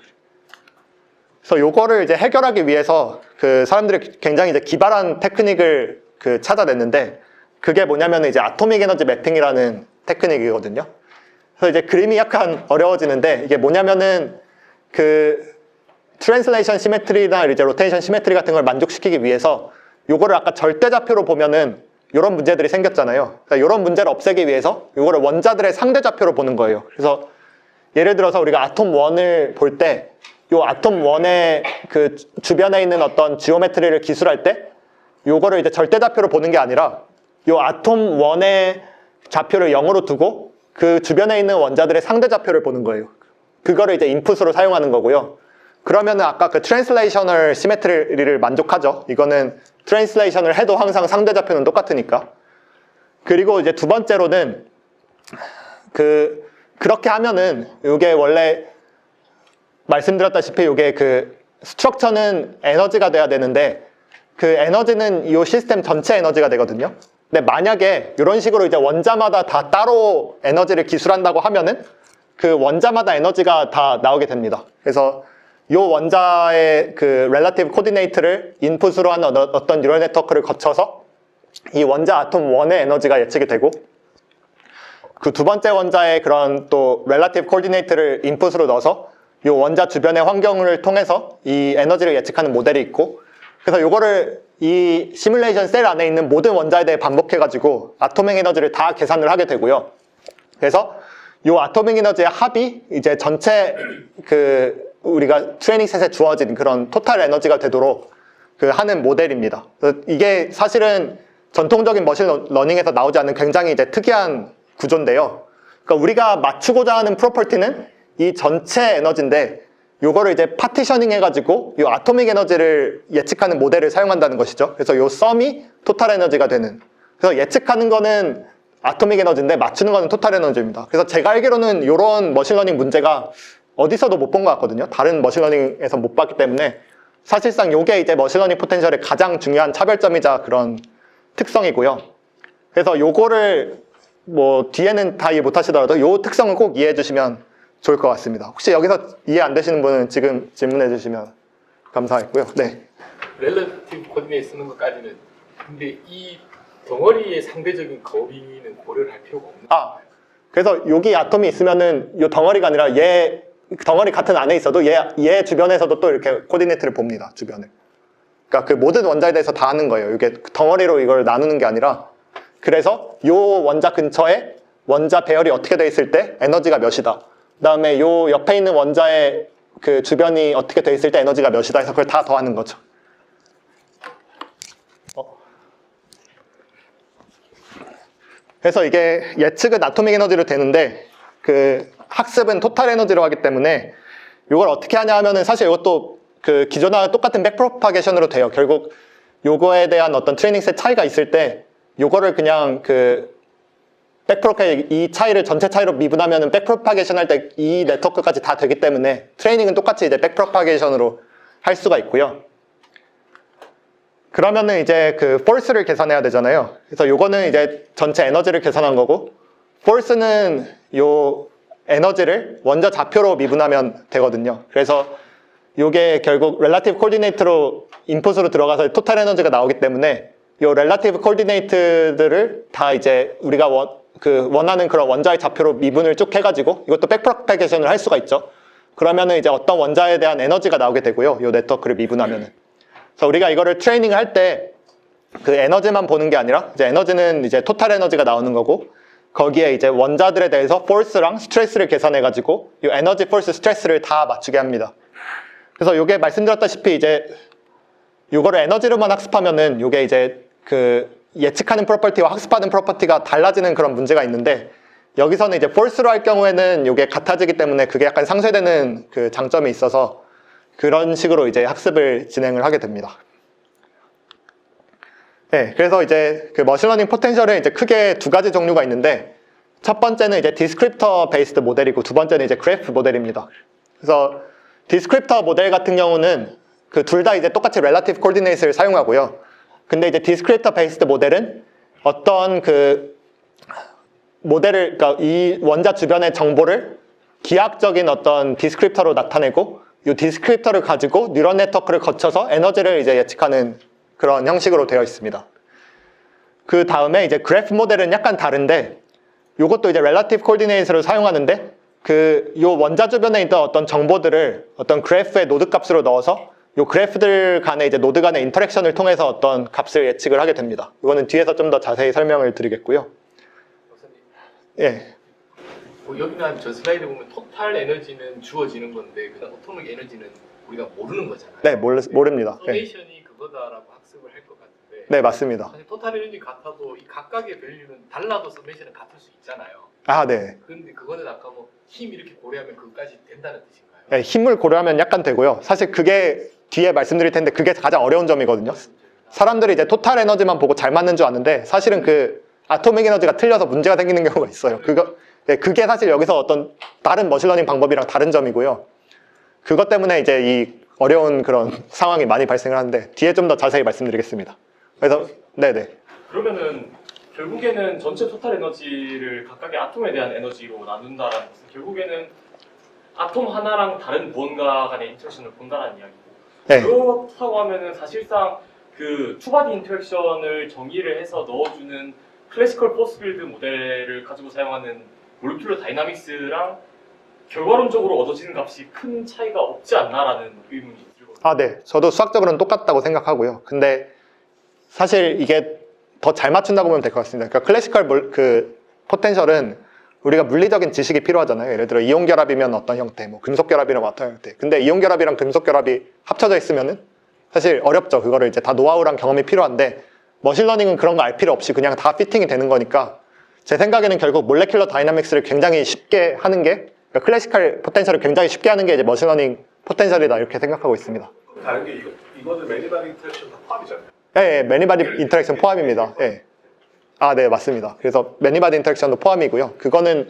그래서 요거를 이제 해결하기 위해서 사람들이 굉장히 이제 기발한 테크닉을 찾아냈는데 그게 뭐냐면 이제 아토믹 에너지 매핑이라는 테크닉이거든요. 그래서 이제 그림이 약간 어려워지는데 이게 뭐냐면은 트랜슬레이션 시메트리나 이제 로테이션 시메트리 같은 걸 만족시키기 위해서 요거를 아까 절대좌표로 보면은 요런 문제들이 생겼잖아요. 그러니까 요런 문제를 없애기 위해서 요거를 원자들의 상대좌표로 보는 거예요. 그래서 예를 들어서 우리가 아톰 1을 볼 때 요 아톰 1의 주변에 있는 어떤 지오메트리를 기술할 때 요거를 이제 절대좌표로 보는 게 아니라 요 아톰 1의 좌표를 0으로 두고 그 주변에 있는 원자들의 상대좌표를 보는 거예요. 그거를 이제 인풋으로 사용하는 거고요. 그러면은 아까 트랜슬레이셔널 시메트리를 만족하죠. 이거는 트랜슬레이션을 해도 항상 상대좌표는 똑같으니까. 그리고 이제 두 번째로는 그렇게 하면은 이게 원래 말씀드렸다시피 이게 그 스트럭처는 에너지가 돼야 되는데 그 에너지는 이 시스템 전체 에너지가 되거든요. 근데 만약에 이런 식으로 이제 원자마다 다 따로 에너지를 기술한다고 하면은 그 원자마다 에너지가 다 나오게 됩니다. 그래서 이 원자의 그 렐러티브 코디네이트를 인풋으로 하는 어떤 뉴럴 네트워크를 거쳐서 이 원자 아톰 1의 에너지가 예측이 되고 그 두 번째 원자의 그런 또 렐러티브 코디네이트를 인풋으로 넣어서 이 원자 주변의 환경을 통해서 이 에너지를 예측하는 모델이 있고 그래서 이거를 이 시뮬레이션 셀 안에 있는 모든 원자에 대해 반복해가지고 아토믹 에너지를 다 계산을 하게 되고요. 그래서 이 아토믹 에너지의 합이 이제 전체 그 우리가 트레이닝 셋에 주어진 그런 토탈 에너지가 되도록 그 하는 모델입니다. 그래서 이게 사실은 전통적인 머신러닝에서 나오지 않는 굉장히 이제 특이한 구조인데요. 그러니까 우리가 맞추고자 하는 프로퍼티는 이 전체 에너지인데 요거를 이제 파티셔닝 해가지고 이 아토믹 에너지를 예측하는 모델을 사용한다는 것이죠. 그래서 요 썸이 토탈 에너지가 되는. 그래서 예측하는 거는 아토믹 에너지인데 맞추는 거는 토탈 에너지입니다. 그래서 제가 알기로는 이런 머신러닝 문제가 어디서도 못 본 것 같거든요. 다른 머신러닝에서 못 봤기 때문에 사실상 요게 이제 머신러닝 포텐셜의 가장 중요한 차별점이자 그런 특성이고요. 그래서 요거를 뭐 뒤에는 다 이해 못 하시더라도 요 특성을 꼭 이해해 주시면 좋을 것 같습니다. 혹시 여기서 이해 안 되시는 분은 지금 질문해 주시면 감사하겠고요. 네. 렐러티브 코디네이트 쓰는 것까지는 근데 이 덩어리의 상대적인 거리는 고려를 할 필요가 없는 그래서 여기 아톰이 있으면은 요 덩어리가 아니라 얘 덩어리 같은 안에 있어도 얘 주변에서도 또 이렇게 코디네이트를 봅니다. 주변을. 그러니까 그 모든 원자에 대해서 다 하는 거예요. 이게 덩어리로 이걸 나누는 게 아니라 그래서 요 원자 근처에 원자 배열이 어떻게 돼 있을 때 에너지가 몇이다. 그 다음에 요 옆에 있는 원자의 그 주변이 어떻게 돼 있을 때 에너지가 몇이다 해서 그걸 다 더하는 거죠. 그래서 이게 예측은 아토믹 에너지로 되는데 그 학습은 토탈 에너지로 하기 때문에 이걸 어떻게 하냐 하면은 사실 이것도 그 기존하고 똑같은 백프로파게이션으로 돼요. 결국 요거에 대한 어떤 트레이닝 셋 차이가 있을 때 요거를 그냥 그 이 차이를 전체 차이로 미분하면은 백프로파게이션 할 때 이 네트워크까지 다 되기 때문에 트레이닝은 똑같이 이제 백프로파게이션으로 할 수가 있고요. 그러면은 이제 그 force를 계산해야 되잖아요. 그래서 요거는 이제 전체 에너지를 계산한 거고 force는 요 에너지를 원자 좌표로 미분하면 되거든요. 그래서 요게 결국 relative coordinate로 인풋으로 들어가서 토탈 에너지가 나오기 때문에 요 relative coordinate들을 다 이제 우리가 원하는 그런 원자의 좌표로 미분을 쭉 해가지고 이것도 백프로파게이션을 할 수가 있죠. 그러면은 이제 어떤 원자에 대한 에너지가 나오게 되고요. 요 네트워크를 미분하면은. 그래서 우리가 이거를 트레이닝을 할 때 그 에너지만 보는 게 아니라 이제 에너지는 이제 토탈 에너지가 나오는 거고 거기에 이제 원자들에 대해서 포스랑 스트레스를 계산해 가지고 이 에너지, 포스, 스트레스를 다 맞추게 합니다. 그래서 요게 말씀드렸다시피 이제 요거를 에너지로만 학습하면은 요게 이제 그 예측하는 프로퍼티와 학습하는 프로퍼티가 달라지는 그런 문제가 있는데 여기서는 이제 포스로 할 경우에는 요게 같아지기 때문에 그게 약간 상쇄되는 그 장점이 있어서 그런 식으로 이제 학습을 진행을 하게 됩니다. 네, 그래서 이제 그 머신러닝 포텐셜은 이제 크게 두 가지 종류가 있는데 첫 번째는 이제 디스크립터 베이스드 모델이고 두 번째는 이제 그래프 모델입니다. 그래서 디스크립터 모델 같은 경우는 그 둘 다 이제 똑같이 렐러티브 코디네이트를 사용하고요. 근데 이제 디스크립터 베이스드 모델은 어떤 그 모델을, 그러니까 이 원자 주변의 정보를 기하학적인 어떤 디스크립터로 나타내고 이 디스크립터를 가지고 뉴럴 네트워크를 거쳐서 에너지를 이제 예측하는 그런 형식으로 되어 있습니다. 그 다음에 이제 그래프 모델은 약간 다른데 이것도 이제 렐러티브 코디네이트를 사용하는데 그 요 원자 주변에 있던 어떤 정보들을 어떤 그래프의 노드 값으로 넣어서 요 그래프들 간의 이제 노드 간의 인터랙션을 통해서 어떤 값을 예측을 하게 됩니다. 이거는 뒤에서 좀 더 자세히 설명을 드리겠고요. 예. 여기는 저 슬라이드 보면 토탈 에너지는 주어지는 건데 그다음 어토믹 에너지는 우리가 모르는 거잖아요. 네, 모릅니다. 네. 서메이션이 그거다라고 학습을 할 것 같은데. 네, 맞습니다. 사실 토탈 에너지 같아도 이 각각의 밸류는 달라도 서메이션은 같을 수 있잖아요. 아, 네. 그런데 그거는 아까 뭐 힘 이렇게 고려하면 그것까지 된다는 뜻인가요? 네, 힘을 고려하면 약간 되고요. 사실 그게 뒤에 말씀드릴 텐데 그게 가장 어려운 점이거든요. 사람들이 이제 토탈 에너지만 보고 잘 맞는 줄 아는데 사실은 그 아토믹 에너지가 틀려서 문제가 생기는 경우가 있어요. 네, 그게 사실 여기서 어떤 다른 머신러닝 방법이랑 다른 점이고요. 그것 때문에 이제 이 어려운 그런 상황이 많이 발생을 하는데 뒤에 좀 더 자세히 말씀드리겠습니다. 그래서 네네. 그러면은 결국에는 전체 토탈 에너지를 각각의 아톰에 대한 에너지로 나눈다라는 것은 결국에는 아톰 하나랑 다른 무언가 간의 인터랙션을 본다는 이야기고 네. 그렇다고 하면은 사실상 그 투바디 인터랙션을 정의를 해서 넣어주는 클래시컬 포스 필드 모델을 가지고 사용하는 몰큘러 다이나믹스랑 결과론적으로 얻어지는 값이 큰 차이가 없지 않나라는 의문이 들거든요. 아, 네. 저도 수학적으로는 똑같다고 생각하고요. 근데 사실 이게 더 잘 맞춘다고 보면 될 것 같습니다. 그러니까 클래시컬 그 포텐셜은 우리가 물리적인 지식이 필요하잖아요. 예를 들어 이온 결합이면 어떤 형태, 뭐 금속 결합이면 어떤 형태. 근데 이온 결합이랑 금속 결합이 합쳐져 있으면은 사실 어렵죠. 그거를 이제 다 노하우랑 경험이 필요한데 머신러닝은 그런 거 알 필요 없이 그냥 다 피팅이 되는 거니까 제 생각에는 결국 몰레큘러 다이나믹스를 굉장히 쉽게 하는 게 그러니까 클래시컬 포텐셜을 굉장히 쉽게 하는 게 이제 머신러닝 포텐셜이다 이렇게 생각하고 있습니다. 다른 게 이거는 매니바디 인터랙션 다 포함이잖아요. 예, 매니바디 인터랙션 포함입니다. 예. 아, 네, 맞습니다. 그래서 매니바디 인터랙션도 포함이고요. 그거는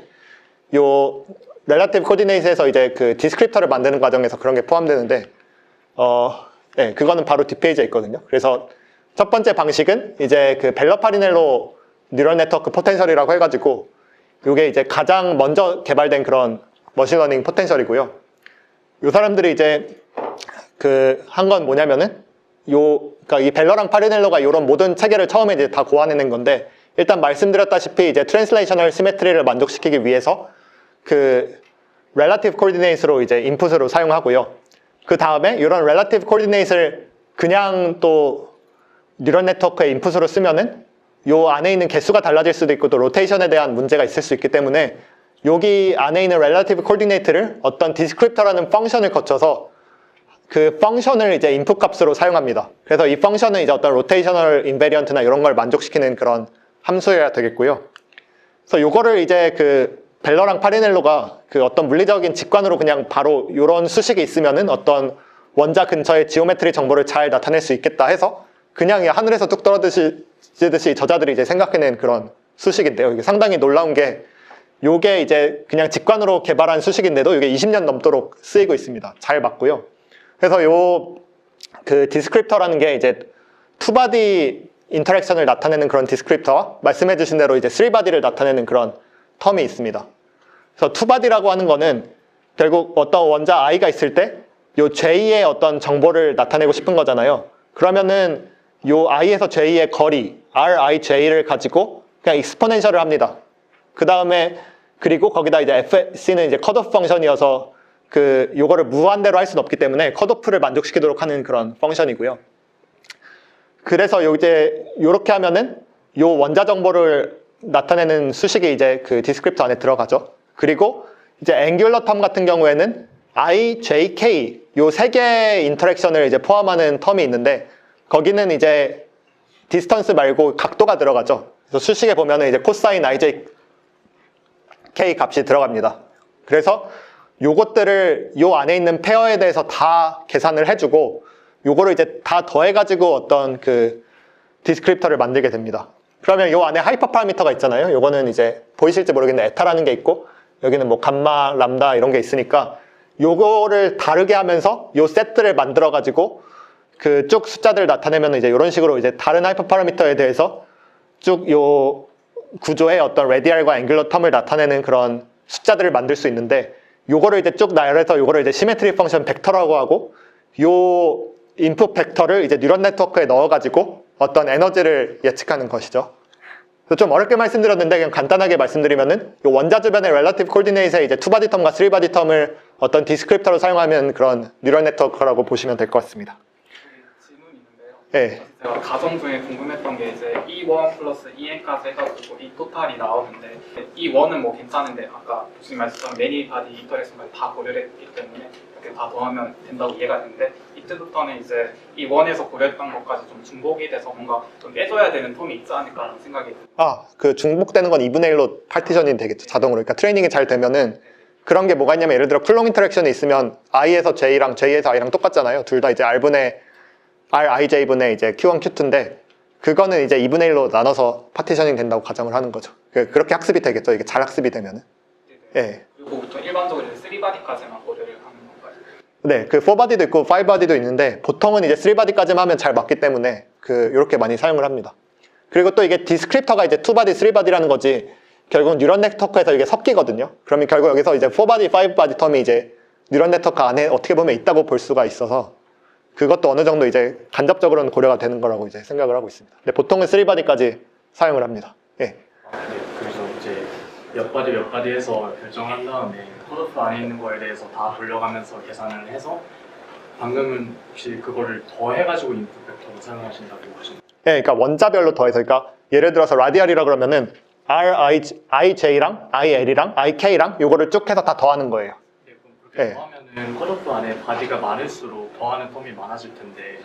요 렐러티브 코디네이트에서 이제 그 디스크립터를 만드는 과정에서 그런 게 포함되는데 네, 그거는 바로 뒷페이지에 있거든요. 그래서 첫 번째 방식은 이제 그 벨러파리넬로 뉴럴 네트워크 포텐셜이라고 해가지고 이게 이제 가장 먼저 개발된 그런 머신러닝 포텐셜이고요. 요 사람들이 이제 그 한 건 뭐냐면은 그러니까 이 벨러랑 파리넬로가 이런 모든 체계를 처음에 이제 다 고안해낸 건데 일단 말씀드렸다시피 이제 트랜슬레이셔널 시메트리를 만족시키기 위해서 그 렐러티브 코디네이트로 이제 인풋으로 사용하고요. 그 다음에 이런 렐러티브 코디네이트를 그냥 또 뉴럴 네트워크의 인풋으로 쓰면은 요 안에 있는 개수가 달라질 수도 있고 또 로테이션에 대한 문제가 있을 수 있기 때문에 여기 안에 있는 렐러티브 코디네이트를 어떤 디스크립터라는 펑션을 거쳐서 그 펑션을 이제 인풋 값으로 사용합니다. 그래서 이 펑션은 이제 어떤 로테이셔널 인베리언트나 이런 걸 만족시키는 그런 함수여야 되겠고요. 그래서 요거를 이제 그 벨러랑 파리넬로가 그 어떤 물리적인 직관으로 그냥 바로 이런 수식이 있으면은 어떤 원자 근처의 지오메트리 정보를 잘 나타낼 수 있겠다 해서 그냥 하늘에서 뚝 떨어지듯이 저자들이 이제 생각해낸 그런 수식인데요. 이게 상당히 놀라운 게 요게 이제 그냥 직관으로 개발한 수식인데도 이게 20년 넘도록 쓰이고 있습니다. 잘 맞고요. 그래서 요 그 디스크립터라는 게 이제 투바디 인터랙션을 나타내는 그런 디스크립터와 말씀해 주신 대로 이제 3바디를 나타내는 그런 텀이 있습니다. 그래서 투바디라고 하는 거는 결국 어떤 원자 i가 있을 때 요 j의 어떤 정보를 나타내고 싶은 거잖아요. 그러면은 요 i에서 j의 거리 rij를 가지고 그냥 익스포넨셜을 합니다. 그 다음에 그리고 거기다 이제 fc는 이제 컷오프 펑션이어서 그 요거를 무한대로 할 수는 없기 때문에 컷오프를 만족시키도록 하는 그런 펑션이고요. 그래서 이제 요렇게 하면은 요 원자 정보를 나타내는 수식이 이제 그 디스크립터 안에 들어가죠. 그리고 이제 앵귤러 텀 같은 경우에는 i, j, k 요 세 개의 인터랙션을 이제 포함하는 텀이 있는데 거기는 이제 디스턴스 말고 각도가 들어가죠. 그래서 수식에 보면은 이제 코사인 ij k 값이 들어갑니다. 그래서 요것들을 요 안에 있는 페어에 대해서 다 계산을 해주고 요거를 이제 다 더해가지고 어떤 그 디스크립터를 만들게 됩니다. 그러면 요 안에 하이퍼 파라미터가 있잖아요. 요거는 이제 보이실지 모르겠는데 에타라는 게 있고 여기는 뭐 감마, 람다 이런 게 있으니까 요거를 다르게 하면서 요 세트를 만들어가지고 그 쭉 숫자들을 나타내면 이제 이런 식으로 이제 다른 하이퍼 파라미터에 대해서 쭉 요 구조의 어떤 레디알과 앵귤러 텀을 나타내는 그런 숫자들을 만들 수 있는데 요거를 이제 쭉 나열해서 요거를 이제 시메트리 펑션 벡터라고 하고 요 인풋 벡터를 이제 뉴런 네트워크에 넣어가지고 어떤 에너지를 예측하는 것이죠. 그래서 좀 어렵게 말씀드렸는데 그냥 간단하게 말씀드리면은 요 원자 주변의 렐러티브 코디네이트에 이제 투바디 텀과 쓰리바디 텀을 어떤 디스크립터로 사용하면 그런 뉴럴 네트워크라고 보시면 될 것 같습니다. 질문이 있는데요. 네. 제가 가정 중에 궁금했던 게 이제 E1 플러스 EN까지 해가지고 이 토탈이 나오는데 E1은 뭐 괜찮은데 아까 교수님 말씀처럼 매니 바디 인터랙션까지 다 고려를 했기 때문에 이렇게 다 더하면 된다고 이해가 되는데 이때부터는 이제 E1에서 고려했던 것까지 좀 중복이 돼서 뭔가 좀 빼줘야 되는 텀이 있지 않을까라는 생각이 듭니다. 그 중복되는 건 2분의 1로 파티션이 되겠죠. 자동으로. 그러니까 트레이닝이 잘 되면은 그런 게 뭐가 있냐면 예를 들어 쿨롱 인터랙션이 있으면 i에서 j랑 j에서 i랑 똑같잖아요. 둘 다 이제 r분의 rij분의 이제 q1, q2인데 그거는 이제 2분의 1로 나눠서 파티셔닝 된다고 가정을 하는 거죠. 그렇게 학습이 되겠죠. 이게 잘 학습이 되면은. 예. 그리고 보통 일반적으로 이제 3바디까지만 고려를 하는 건가요? 네, 그 4바디도 있고 5바디도 있는데 보통은 이제 3바디까지만 하면 잘 맞기 때문에 이렇게 많이 사용을 합니다. 그리고 또 이게 디스크립터가 이제 2바디, 3바디라는 거지 결국 뉴런 네트워크에서 이게 섞이거든요. 그러면 결국 여기서 이제 4바디, 5바디 텀이 이제 뉴런 네트워크 안에 어떻게 보면 있다고 볼 수가 있어서 그것도 어느 정도 이제 간접적으로는 고려가 되는 거라고 이제 생각을 하고 있습니다. 근데 보통은 3바디까지 사용을 합니다. 예. 네, 그래서 이제 몇 바디 해서 결정한 다음에 컷오프 안에 있는 거에 대해서 다 돌려가면서 계산을 해서 방금은 혹시 그거를 더 해가지고 인풋 벡터로 사용하신다고 하셨나요? 예, 그러니까 원자별로 더해서, 그러니까 예를 들어서 라디얼이라 그러면은 RIJ랑 IL이랑 IK랑 요거를 쭉 해서 다 더하는 거예요. 네, 그럼 그렇게 네. 더하면은 컷오프 안에 바디가 많을수록 더하는 텀이 많아질 텐데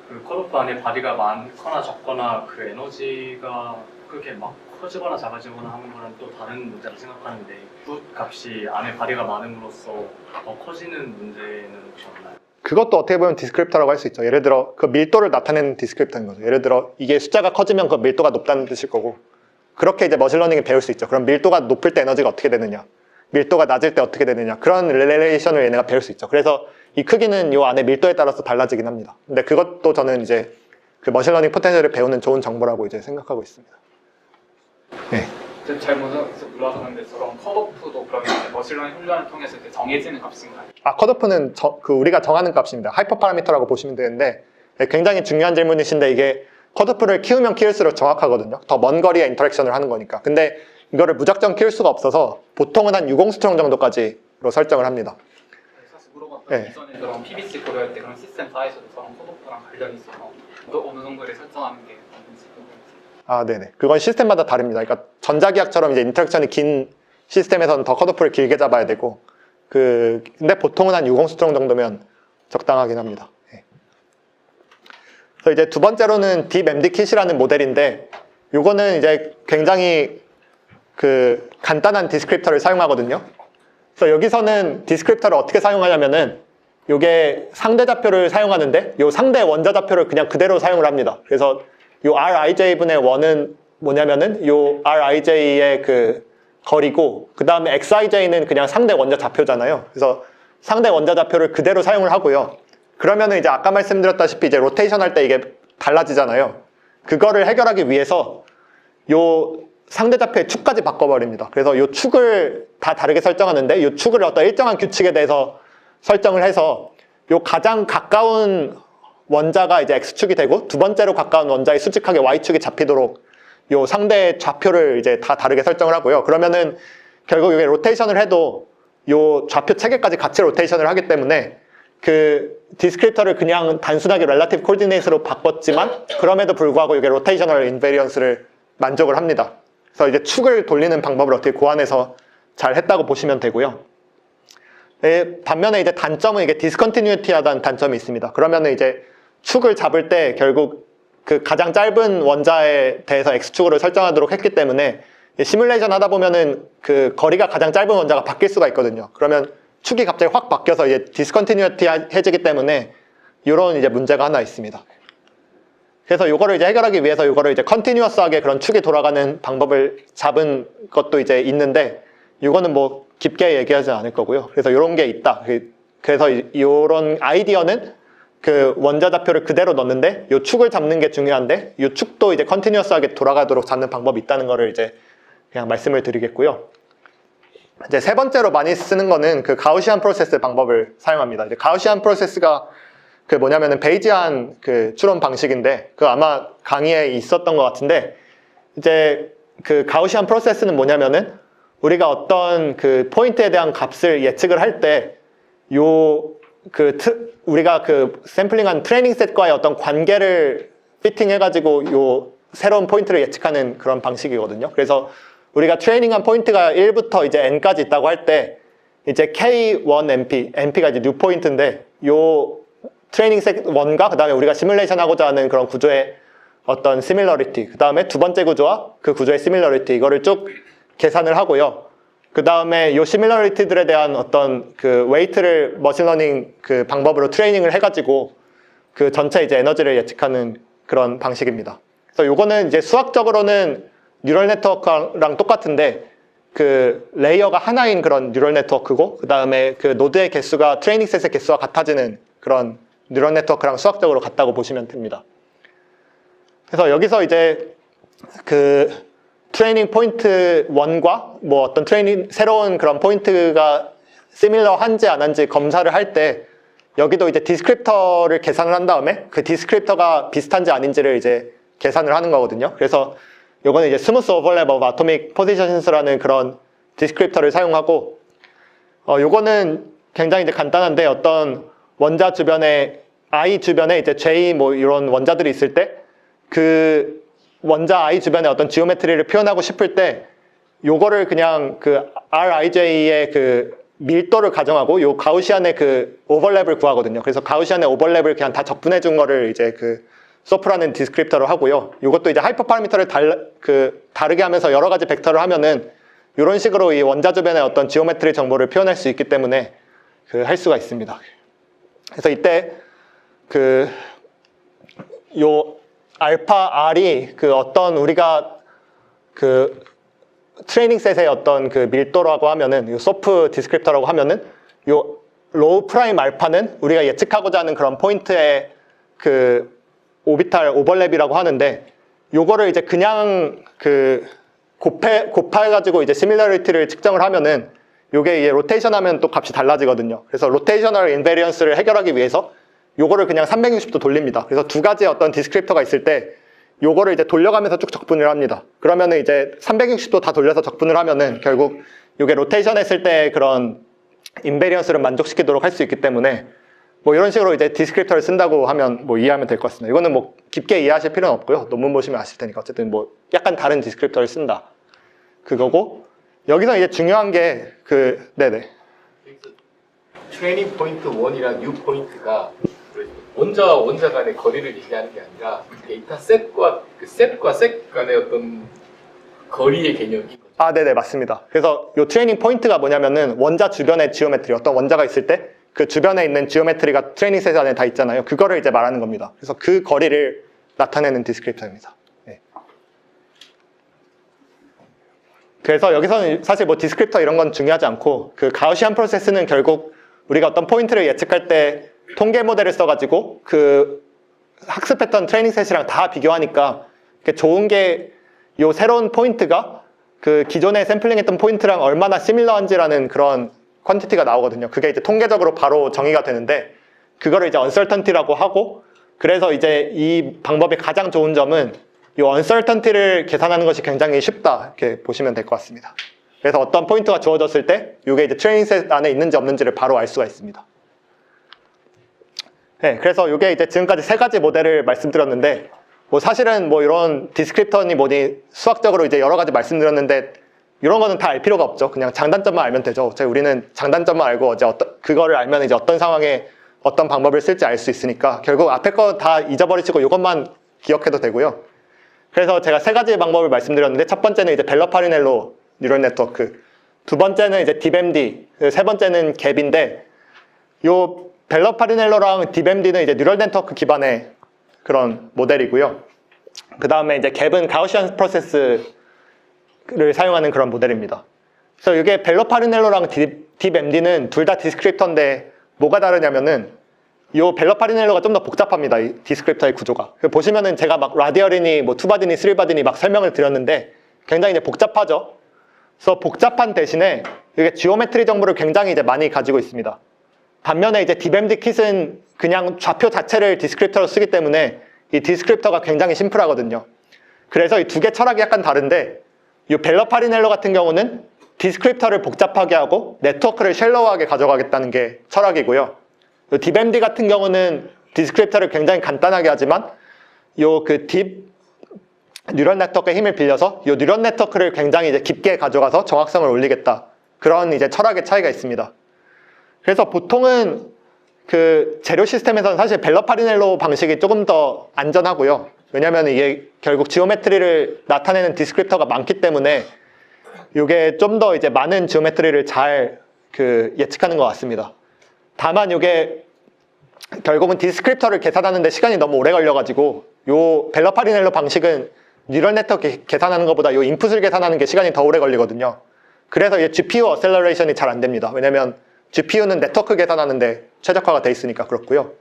그 컷오프 안에 바디가 많거나 적거나 그 에너지가 그렇게 막 커지거나 작아지거나 하는 거는 또 다른 문제라 생각하는데 풋 값이 안에 바디가 많음으로써 더 커지는 문제는 혹시 없나요? 그것도 어떻게 보면 디스크립터라고 할 수 있죠. 예를 들어 그 밀도를 나타내는 디스크립터인 거죠. 예를 들어 이게 숫자가 커지면 그 밀도가 높다는 뜻일 거고 그렇게 이제 머신러닝을 배울 수 있죠. 그럼 밀도가 높을 때 에너지가 어떻게 되느냐, 밀도가 낮을 때 어떻게 되느냐, 그런 릴레이션을 얘네가 배울 수 있죠. 그래서 이 크기는 요 안에 밀도에 따라서 달라지긴 합니다. 근데 그것도 저는 이제 그 머신러닝 포텐셜을 배우는 좋은 정보라고 이제 생각하고 있습니다. 네. 제가 잘 몰라서 그런데 저런 컷오프도 그러면 이제 머신러닝 훈련을 통해서 이제 정해지는 값인가요? 컷오프는 우리가 정하는 값입니다. 하이퍼 파라미터라고 보시면 되는데 굉장히 중요한 질문이신데 이게 컷오프를 키우면 키울수록 정확하거든요. 더 먼 거리의 인터랙션을 하는 거니까. 근데 이거를 무작정 키울 수가 없어서 보통은 한 60스트롱 정도까지로 설정을 합니다. 사실 물어봤던 네. 이전에 그런 PBC 고려할 때 그런 시스템 사이즈도 저런 컷오프랑 관련이 있어서 또 어느 정도를 설정하는 게 맞는지 궁금해요. 아, 네네. 그건 시스템마다 다릅니다. 그러니까 전자기학처럼 이제 인터랙션이 긴 시스템에서는 더 컷오프를 길게 잡아야 되고, 근데 보통은 한 60스트롱 정도면 적당하긴 합니다. 네. 그래서 이제 두 번째로는 딥MD 킷이라는 모델인데, 요거는 이제 굉장히 간단한 디스크립터를 사용하거든요. 그래서 여기서는 디스크립터를 어떻게 사용하냐면은, 요게 상대 좌표를 사용하는데, 요 상대 원자 좌표를 그냥 그대로 사용을 합니다. 그래서 요 RIJ분의 1은 뭐냐면은 요 RIJ의 거리고 그 다음에 XIJ는 그냥 상대 원자 좌표잖아요. 그래서 상대 원자 좌표를 그대로 사용을 하고요. 그러면은 이제 아까 말씀드렸다시피 이제 로테이션 할 때 이게 달라지잖아요. 그거를 해결하기 위해서 요 상대 좌표의 축까지 바꿔버립니다. 그래서 요 축을 다 다르게 설정하는데 요 축을 어떤 일정한 규칙에 대해서 설정을 해서 요 가장 가까운 원자가 이제 X축이 되고 두 번째로 가까운 원자의 수직하게 Y축이 잡히도록 요 상대 좌표를 이제 다 다르게 설정을 하고요. 그러면은 결국 이게 로테이션을 해도 요 좌표 체계까지 같이 로테이션을 하기 때문에 그 디스크립터를 그냥 단순하게 렐라티브 코디네이트로 바꿨지만 그럼에도 불구하고 이게 로테이셔널 인베리언스를 만족을 합니다. 그래서 이제 축을 돌리는 방법을 어떻게 고안해서 잘 했다고 보시면 되고요. 반면에 이제 단점은 이게 디스컨티뉴티하다는 단점이 있습니다. 그러면은 이제 축을 잡을 때 결국 그 가장 짧은 원자에 대해서 X축으로 설정하도록 했기 때문에 시뮬레이션 하다 보면은 그 거리가 가장 짧은 원자가 바뀔 수가 있거든요. 그러면 축이 갑자기 확 바뀌어서 이제 디스컨티뉴티해지기 때문에 이런 이제 문제가 하나 있습니다. 그래서 이거를 이제 해결하기 위해서 이거를 이제 컨티뉴어스하게 그런 축이 돌아가는 방법을 잡은 것도 이제 있는데 이거는 뭐 깊게 얘기하지 않을 거고요. 그래서 이런 게 있다. 그래서 이런 아이디어는 그 원자 좌표를 그대로 넣는데 이 축을 잡는 게 중요한데 이 축도 이제 컨티뉴어스하게 돌아가도록 잡는 방법이 있다는 거를 이제 그냥 말씀을 드리겠고요. 이제 세 번째로 많이 쓰는 거는 그 가우시안 프로세스 방법을 사용합니다. 이제 가우시안 프로세스가 그 뭐냐면은 베이지안 그 추론 방식인데 그 아마 강의에 있었던 것 같은데 이제 그 가우시안 프로세스는 뭐냐면은 우리가 어떤 그 포인트에 대한 값을 예측을 할 때 우리가 그 샘플링한 트레이닝 셋과의 어떤 관계를 피팅해가지고 요 새로운 포인트를 예측하는 그런 방식이거든요. 그래서 우리가 트레이닝한 포인트가 1부터 이제 n까지 있다고 할 때 이제 K1MP, NP가 이제 뉴 포인트인데 요 트레이닝 셋 1과 그 다음에 우리가 시뮬레이션 하고자 하는 그런 구조의 어떤 시밀러리티, 그 다음에 두 번째 구조와 그 구조의 시밀러리티 이거를 쭉 계산을 하고요. 그 다음에 요 시밀러리티들에 대한 어떤 그 웨이트를 머신러닝 그 방법으로 트레이닝을 해가지고 그 전체 이제 에너지를 예측하는 그런 방식입니다. 그래서 요거는 이제 수학적으로는 뉴럴 네트워크랑 똑같은데 그 레이어가 하나인 그런 뉴럴 네트워크고, 그 다음에 그 노드의 개수가 트레이닝 셋의 개수와 같아지는 그런 뉴럴 네트워크랑 수학적으로 같다고 보시면 됩니다. 그래서 여기서 이제 그 트레이닝 포인트 1과 뭐 어떤 새로운 그런 포인트가 시밀러한지 안 한지 검사를 할 때 여기도 이제 디스크립터를 계산을 한 다음에 그 디스크립터가 비슷한지 아닌지를 이제 계산을 하는 거거든요. 그래서 요거는 이제 스무스 오버랩 오브 아토믹 포지션스라는 그런 디스크립터를 사용하고, 요거는 굉장히 이제 간단한데, 어떤 원자 주변에 I 주변에 이제 J 뭐 이런 원자들이 있을 때 그 원자 I 주변에 어떤 지오메트리를 표현하고 싶을 때 요거를 그냥 그 RIJ의 그 밀도를 가정하고 요 가우시안의 그 오버랩을 구하거든요. 그래서 가우시안의 오버랩을 그냥 다 적분해 준 거를 이제 그 소프라는 디스크립터로 하고요. 이것도 이제 하이퍼 파라미터를 다르게 하면서 여러 가지 벡터를 하면은 이런 식으로 이 원자 주변의 어떤 지오메트리 정보를 표현할 수 있기 때문에 그 할 수가 있습니다. 그래서 이때 그 요 알파 R이 그 어떤 우리가 그 트레이닝 셋의 어떤 그 밀도라고 하면은 요 소프 디스크립터라고 하면은 요 로우 프라임 알파는 우리가 예측하고자 하는 그런 포인트의 그 오비탈 오버랩이라고 하는데, 요거를 이제 그냥 그 곱해가지고 이제 시밀러리티를 측정을 하면은 요게 이제 로테이션 하면 또 값이 달라지거든요. 그래서 로테이셔널 인베리언스를 해결하기 위해서 요거를 그냥 360도 돌립니다. 그래서 두 가지의 어떤 디스크립터가 있을 때 요거를 이제 돌려가면서 쭉 적분을 합니다. 그러면은 이제 360도 다 돌려서 적분을 하면은 결국 요게 로테이션 했을 때 그런 인베리언스를 만족시키도록 할 수 있기 때문에 뭐 이런 식으로 이제 디스크립터를 쓴다고 하면 뭐 이해하면 될 것 같습니다. 이거는 뭐 깊게 이해하실 필요는 없고요. 논문 보시면 아실 테니까. 어쨌든 뭐 약간 다른 디스크립터를 쓴다. 그거고, 여기서 이제 중요한 게 그, 네네. 트레이닝 포인트 1이랑 뉴 포인트가 원자 간의 거리를 얘기하는 게 아니라 데이터 셋과 셋 간의 어떤 거리의 개념인 거죠. 아, 네네, 맞습니다. 그래서 요 트레이닝 포인트가 뭐냐면은 원자 주변의 지오메트리, 어떤 원자가 있을 때 그 주변에 있는 지오메트리가 트레이닝 셋 안에 다 있잖아요. 그거를 이제 말하는 겁니다. 그래서 그 거리를 나타내는 디스크립터입니다. 네. 그래서 여기서는 사실 뭐 디스크립터 이런 건 중요하지 않고, 그 가우시안 프로세스는 결국 우리가 어떤 포인트를 예측할 때 통계 모델을 써가지고 그 학습했던 트레이닝 셋이랑 다 비교하니까 좋은 게 요 새로운 포인트가 그 기존에 샘플링했던 포인트랑 얼마나 시밀러한지라는 그런 퀀티티가 나오거든요. 그게 이제 통계적으로 바로 정의가 되는데, 그거를 이제 uncertainty라고 하고, 그래서 이제 이 방법의 가장 좋은 점은 이 uncertainty를 계산하는 것이 굉장히 쉽다, 이렇게 보시면 될 것 같습니다. 그래서 어떤 포인트가 주어졌을 때 이게 이제 트레이닝 셋 안에 있는지 없는지를 바로 알 수가 있습니다. 네, 그래서 이게 이제 지금까지 세 가지 모델을 말씀드렸는데, 뭐 사실은 뭐 이런 디스크립터니 뭐니 수학적으로 이제 여러 가지 말씀드렸는데 이런 거는 다 알 필요가 없죠. 그냥 장단점만 알면 되죠. 우리는 장단점만 알고 그거를 알면 이제 어떤 상황에 어떤 방법을 쓸지 알 수 있으니까 결국 앞에 거 다 잊어버리시고 이것만 기억해도 되고요. 그래서 제가 세 가지 방법을 말씀드렸는데, 첫 번째는 이제 벨러파리넬로 뉴럴 네트워크, 두 번째는 이제 딥MD, 세 번째는 갭인데, 요 벨러파리넬로랑 딥MD는 이제 뉴럴 네트워크 기반의 그런 모델이고요. 그 다음에 이제 갭은 가우시안 프로세스를 사용하는 그런 모델입니다. 그래서 이게 벨러파리넬로랑 딥MD는 둘 다 디스크립터인데 뭐가 다르냐면은 이 벨러파리넬로가 좀 더 복잡합니다. 이 디스크립터의 구조가. 보시면은 제가 막 라디얼이니 뭐 투바디니 쓰리바디니 막 설명을 드렸는데 굉장히 이제 복잡하죠. 그래서 복잡한 대신에 이게 지오메트리 정보를 굉장히 이제 많이 가지고 있습니다. 반면에 이제 딥MD 킷은 그냥 좌표 자체를 디스크립터로 쓰기 때문에 이 디스크립터가 굉장히 심플하거든요. 그래서 이 두 개 철학이 약간 다른데, 이 벨러파리넬로 같은 경우는 디스크립터를 복잡하게 하고 네트워크를 쉘로우하게 가져가겠다는 게 철학이고요. 이 딥MD 같은 경우는 디스크립터를 굉장히 간단하게 하지만 요 그 딥 뉴럴 네트워크의 힘을 빌려서 이 뉴럴 네트워크를 굉장히 이제 깊게 가져가서 정확성을 올리겠다. 그런 이제 철학의 차이가 있습니다. 그래서 보통은 그 재료 시스템에서는 사실 벨러파리넬로 방식이 조금 더 안전하고요. 왜냐면 이게 결국 지오메트리를 나타내는 디스크립터가 많기 때문에 이게 좀 더 이제 많은 지오메트리를 잘 그 예측하는 것 같습니다. 다만 이게 결국은 디스크립터를 계산하는데 시간이 너무 오래 걸려가지고 요 벨러파리넬로 방식은 뉴럴 네트워크 계산하는 것보다 요 인풋을 계산하는 게 시간이 더 오래 걸리거든요. 그래서 이제 GPU 어셀러레이션이 잘 안 됩니다. 왜냐면 GPU는 네트워크 계산하는데 최적화가 돼 있으니까 그렇고요.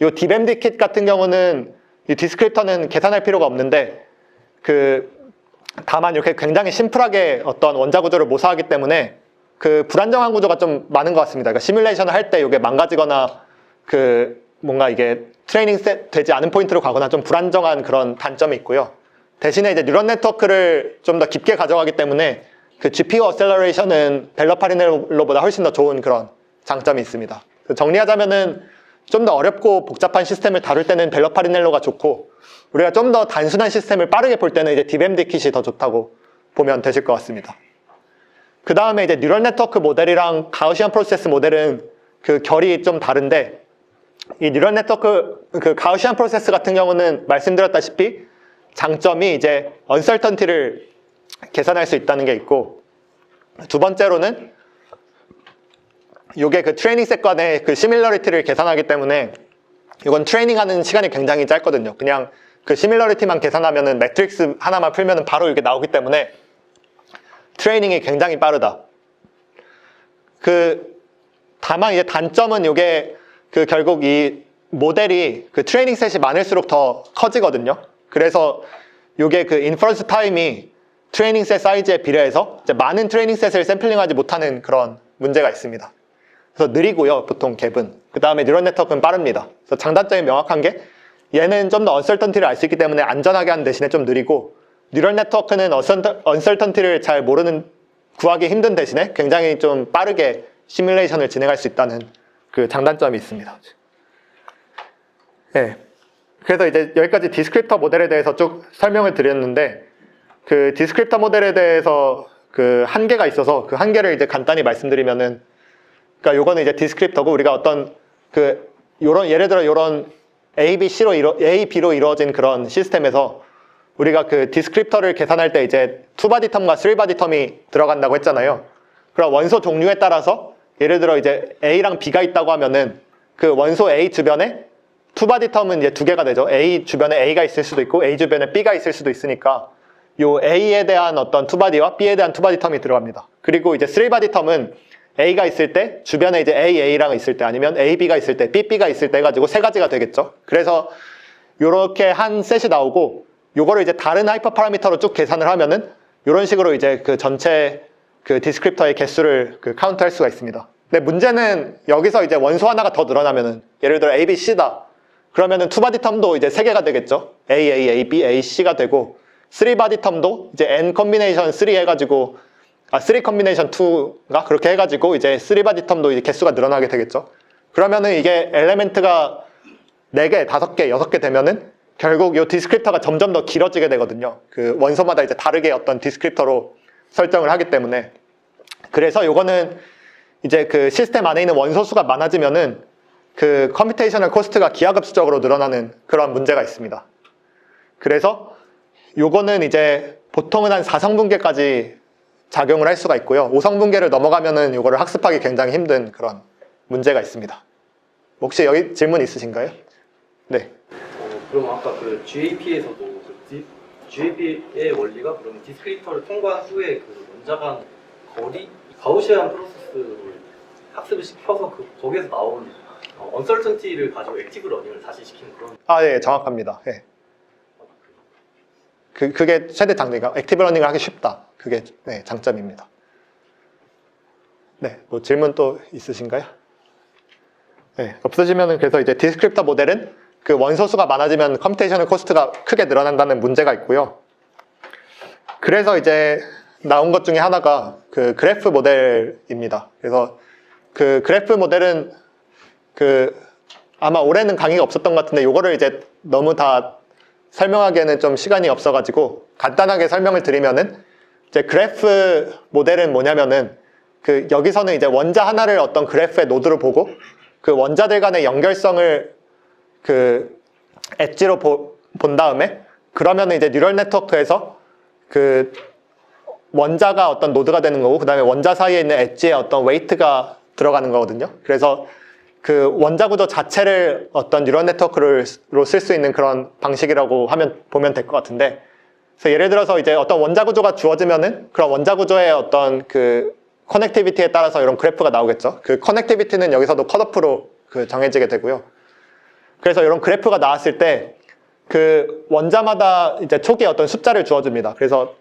이 DBMD 킷 같은 경우는 이 디스크립터는 계산할 필요가 없는데 다만 이렇게 굉장히 심플하게 어떤 원자 구조를 모사하기 때문에 불안정한 구조가 좀 많은 것 같습니다. 그러니까 시뮬레이션을 할 때 이게 망가지거나 뭔가 이게 트레이닝 되지 않은 포인트로 가거나 좀 불안정한 그런 단점이 있고요. 대신에 이제 뉴런 네트워크를 좀 더 깊게 가져가기 때문에 GPU 어셀러레이션은 벨러파리넬로보다 훨씬 더 좋은 그런 장점이 있습니다. 정리하자면은 좀 더 어렵고 복잡한 시스템을 다룰 때는 벨러파리넬로가 좋고, 우리가 좀 더 단순한 시스템을 빠르게 볼 때는 이제 DBMD 킷이 더 좋다고 보면 되실 것 같습니다. 그 다음에 이제 뉴럴 네트워크 모델이랑 가우시안 프로세스 모델은 결이 좀 다른데, 이 뉴럴 네트워크 가우시안 프로세스 같은 경우는 말씀드렸다시피 장점이 이제 언설턴티를 계산할 수 있다는 게 있고, 두 번째로는 이게 트레이닝 셋 간의 시밀러리티를 계산하기 때문에 이건 트레이닝하는 시간이 굉장히 짧거든요. 그냥 시밀러리티만 계산하면은 매트릭스 하나만 풀면은 바로 이게 나오기 때문에 트레이닝이 굉장히 빠르다. 다만 이제 단점은 이게 결국 이 모델이 트레이닝 셋이 많을수록 더 커지거든요. 그래서 이게 인퍼런스 타임이 트레이닝 셋 사이즈에 비례해서 이제 많은 트레이닝 셋을 샘플링하지 못하는 그런 문제가 있습니다. 그래서 느리고요, 보통 갭은. 그 다음에 뉴런 네트워크는 빠릅니다. 그래서 장단점이 명확한 게, 얘는 좀 더 언설턴티를 알 수 있기 때문에 안전하게 하는 대신에 좀 느리고, 뉴럴 네트워크는 언설턴티를 잘 구하기 힘든 대신에 굉장히 좀 빠르게 시뮬레이션을 진행할 수 있다는 장단점이 있습니다. 네. 그래서 이제 여기까지 디스크립터 모델에 대해서 쭉 설명을 드렸는데, 디스크립터 모델에 대해서 한계가 있어서 그 한계를 이제 간단히 말씀드리면은, 그러니까 요거는 이제 디스크립터고, 우리가 어떤 예를 들어 요런 A, B로 이루어진 그런 시스템에서 우리가 디스크립터를 계산할 때 이제 2바디 텀과 3바디 텀이 들어간다고 했잖아요. 그럼 원소 종류에 따라서 예를 들어 이제 A랑 B가 있다고 하면은 원소 A 주변에 2바디 텀은 이제 2개가 되죠. A 주변에 A가 있을 수도 있고 A 주변에 B가 있을 수도 있으니까 요 A에 대한 어떤 2바디와 B에 대한 2바디 텀이 들어갑니다. 그리고 이제 3바디 텀은 A가 있을 때, 주변에 이제 A랑 있을 때, 아니면 AB가 있을 때, BB가 있을 때 해가지고 세 가지가 되겠죠. 그래서 요렇게 한 셋이 나오고, 요거를 이제 다른 하이퍼 파라미터로 쭉 계산을 하면은 요런 식으로 이제 전체 디스크립터의 개수를 카운트 할 수가 있습니다. 근데 문제는 여기서 이제 원소 하나가 더 늘어나면은, 예를 들어 A, B, C다. 그러면은 2바디 텀도 이제 3개가 되겠죠. A, A, A, B, A, C가 되고, 3바디 텀도 이제 N 컴비네이션 3 해가지고 3 컴비네이션 2가 그렇게 해가지고 이제 3바디 텀도 이제 개수가 늘어나게 되겠죠. 그러면은 이게 엘레멘트가 4개, 5개, 6개 되면은 결국 이 디스크립터가 점점 더 길어지게 되거든요. 원소마다 이제 다르게 어떤 디스크립터로 설정을 하기 때문에. 그래서 요거는 이제 시스템 안에 있는 원소 수가 많아지면은 컴퓨테이셔널 코스트가 기하급수적으로 늘어나는 그런 문제가 있습니다. 그래서 요거는 이제 보통은 한 4성분계까지 작용을 할 수가 있고요. 5성분계를 넘어가면은 이거를 학습하기 굉장히 힘든 그런 문제가 있습니다. 혹시 여기 질문 있으신가요? 네. 그럼 아까 GAP에서도 GAP의 원리가 그럼 디스크립터를 통과한 후에 원자 간 거리 가우시안 프로세스를 학습을 시켜서 거기에서 나온 언설턴티를 가지고 액티브 러닝을 다시 시키는 그런. 네, 정확합니다. 네. 그게 최대 장점이니까 액티브 러닝을 하기 쉽다. 그게 네, 장점입니다. 네, 뭐 질문 또 있으신가요? 네, 없으시면은 그래서 이제 디스크립터 모델은 원소 수가 많아지면 컴퓨테이셔널 코스트가 크게 늘어난다는 문제가 있고요. 그래서 이제 나온 것 중에 하나가 그래프 모델입니다. 그래서 그래프 모델은 아마 올해는 강의가 없었던 것 같은데 요거를 이제 너무 다 설명하기에는 좀 시간이 없어가지고 간단하게 설명을 드리면은 이제 그래프 모델은 뭐냐면은 여기서는 이제 원자 하나를 어떤 그래프의 노드로 보고 원자들 간의 연결성을 엣지로 본 다음에 그러면은 이제 뉴럴 네트워크에서 원자가 어떤 노드가 되는 거고 그 다음에 원자 사이에 있는 엣지에 어떤 웨이트가 들어가는 거거든요. 그래서 원자 구조 자체를 어떤 뉴럴 네트워크로 쓸 수 있는 그런 방식이라고 보면 될 것 같은데 그래서 예를 들어서 이제 어떤 원자 구조가 주어지면은 그런 원자 구조의 어떤 그 커넥티비티에 따라서 이런 그래프가 나오겠죠. 그 커넥티비티는 여기서도 컷오프로 그 정해지게 되고요. 그래서 이런 그래프가 나왔을 때 그 원자마다 이제 초기에 어떤 숫자를 주어줍니다. 그래서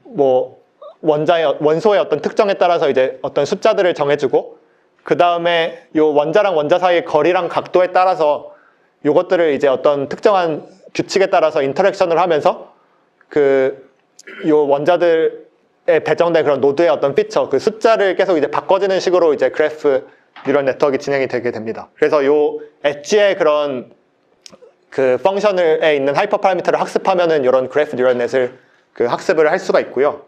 뭐 원소의 어떤 특정에 따라서 이제 어떤 숫자들을 정해주고, 그 다음에 요 원자랑 원자 사이의 거리랑 각도에 따라서 요것들을 이제 어떤 특정한 규칙에 따라서 인터랙션을 하면서 그 요 원자들에 배정된 그런 노드의 어떤 피처, 그 숫자를 계속 이제 바꿔지는 식으로 이제 그래프 뉴럴 네트워크가 진행이 되게 됩니다. 그래서 요 엣지의 그런 그 펑션에 있는 하이퍼 파라미터를 학습하면은 이런 그래프 뉴럴 넷을 그 학습을 할 수가 있고요.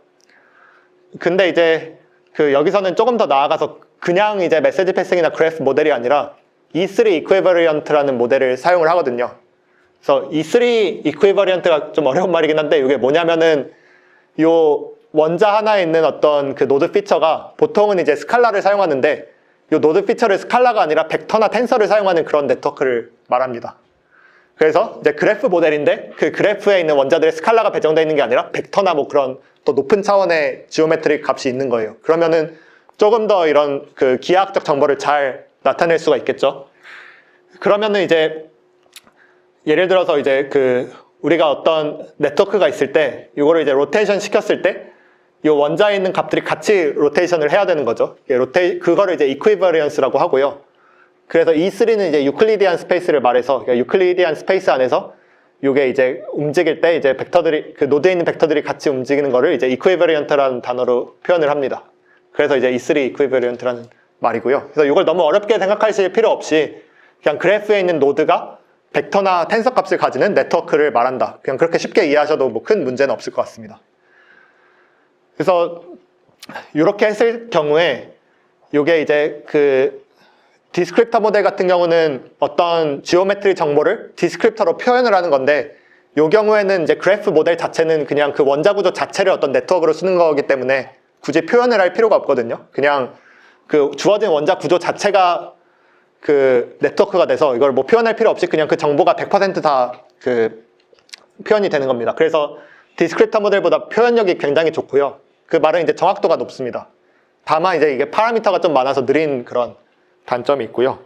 근데 이제 그 여기서는 조금 더 나아가서 그냥 이제 메시지 패싱이나 그래프 모델이 아니라 E3 이퀴버리언트라는 모델을 사용을 하거든요. 그래서 E3 이퀴버리언트가 좀 어려운 말이긴 한데 이게 뭐냐면은 요 원자 하나에 있는 어떤 그 노드 피처가 보통은 이제 스칼라를 사용하는데 요 노드 피처를 스칼라가 아니라 벡터나 텐서를 사용하는 그런 네트워크를 말합니다. 그래서 이제 그래프 모델인데 그 그래프에 있는 원자들의 스칼라가 배정되어 있는 게 아니라 벡터나 뭐 그런 또 높은 차원의 지오메트릭 값이 있는 거예요. 그러면은 조금 더 이런 그 기하학적 정보를 잘 나타낼 수가 있겠죠. 그러면은 이제 예를 들어서 이제 그 우리가 어떤 네트워크가 있을 때 이거를 이제 로테이션 시켰을 때 이 원자에 있는 값들이 같이 로테이션을 해야 되는 거죠. 그거를 이제 이퀴버리언스라고 하고요. 그래서 E3는 이제 유클리디안 스페이스를 말해서, 그러니까 유클리디안 스페이스 안에서 이게 이제 움직일 때 이제 벡터들이, 그 노드에 있는 벡터들이 같이 움직이는 거를 이제 이퀴버리언트라는 단어로 표현을 합니다. 그래서 이제 E3 이퀴버리언트라는 말이고요. 그래서 이걸 너무 어렵게 생각하실 필요 없이 그냥 그래프에 있는 노드가 벡터나 텐서 값을 가지는 네트워크를 말한다. 그냥 그렇게 쉽게 이해하셔도 뭐 큰 문제는 없을 것 같습니다. 그래서 이렇게 했을 경우에 이게 이제 그 디스크립터 모델 같은 경우는 어떤 지오메트리 정보를 디스크립터로 표현을 하는 건데, 이 경우에는 이제 그래프 모델 자체는 그냥 그 원자 구조 자체를 어떤 네트워크로 쓰는 거기 때문에 굳이 표현을 할 필요가 없거든요. 그냥 그 주어진 원자 구조 자체가 그 네트워크가 돼서 이걸 뭐 표현할 필요 없이 그냥 그 정보가 100% 다 그 표현이 되는 겁니다. 그래서 디스크립터 모델보다 표현력이 굉장히 좋고요. 그 말은 이제 정확도가 높습니다. 다만 이제 이게 파라미터가 좀 많아서 느린 그런 단점이 있고요.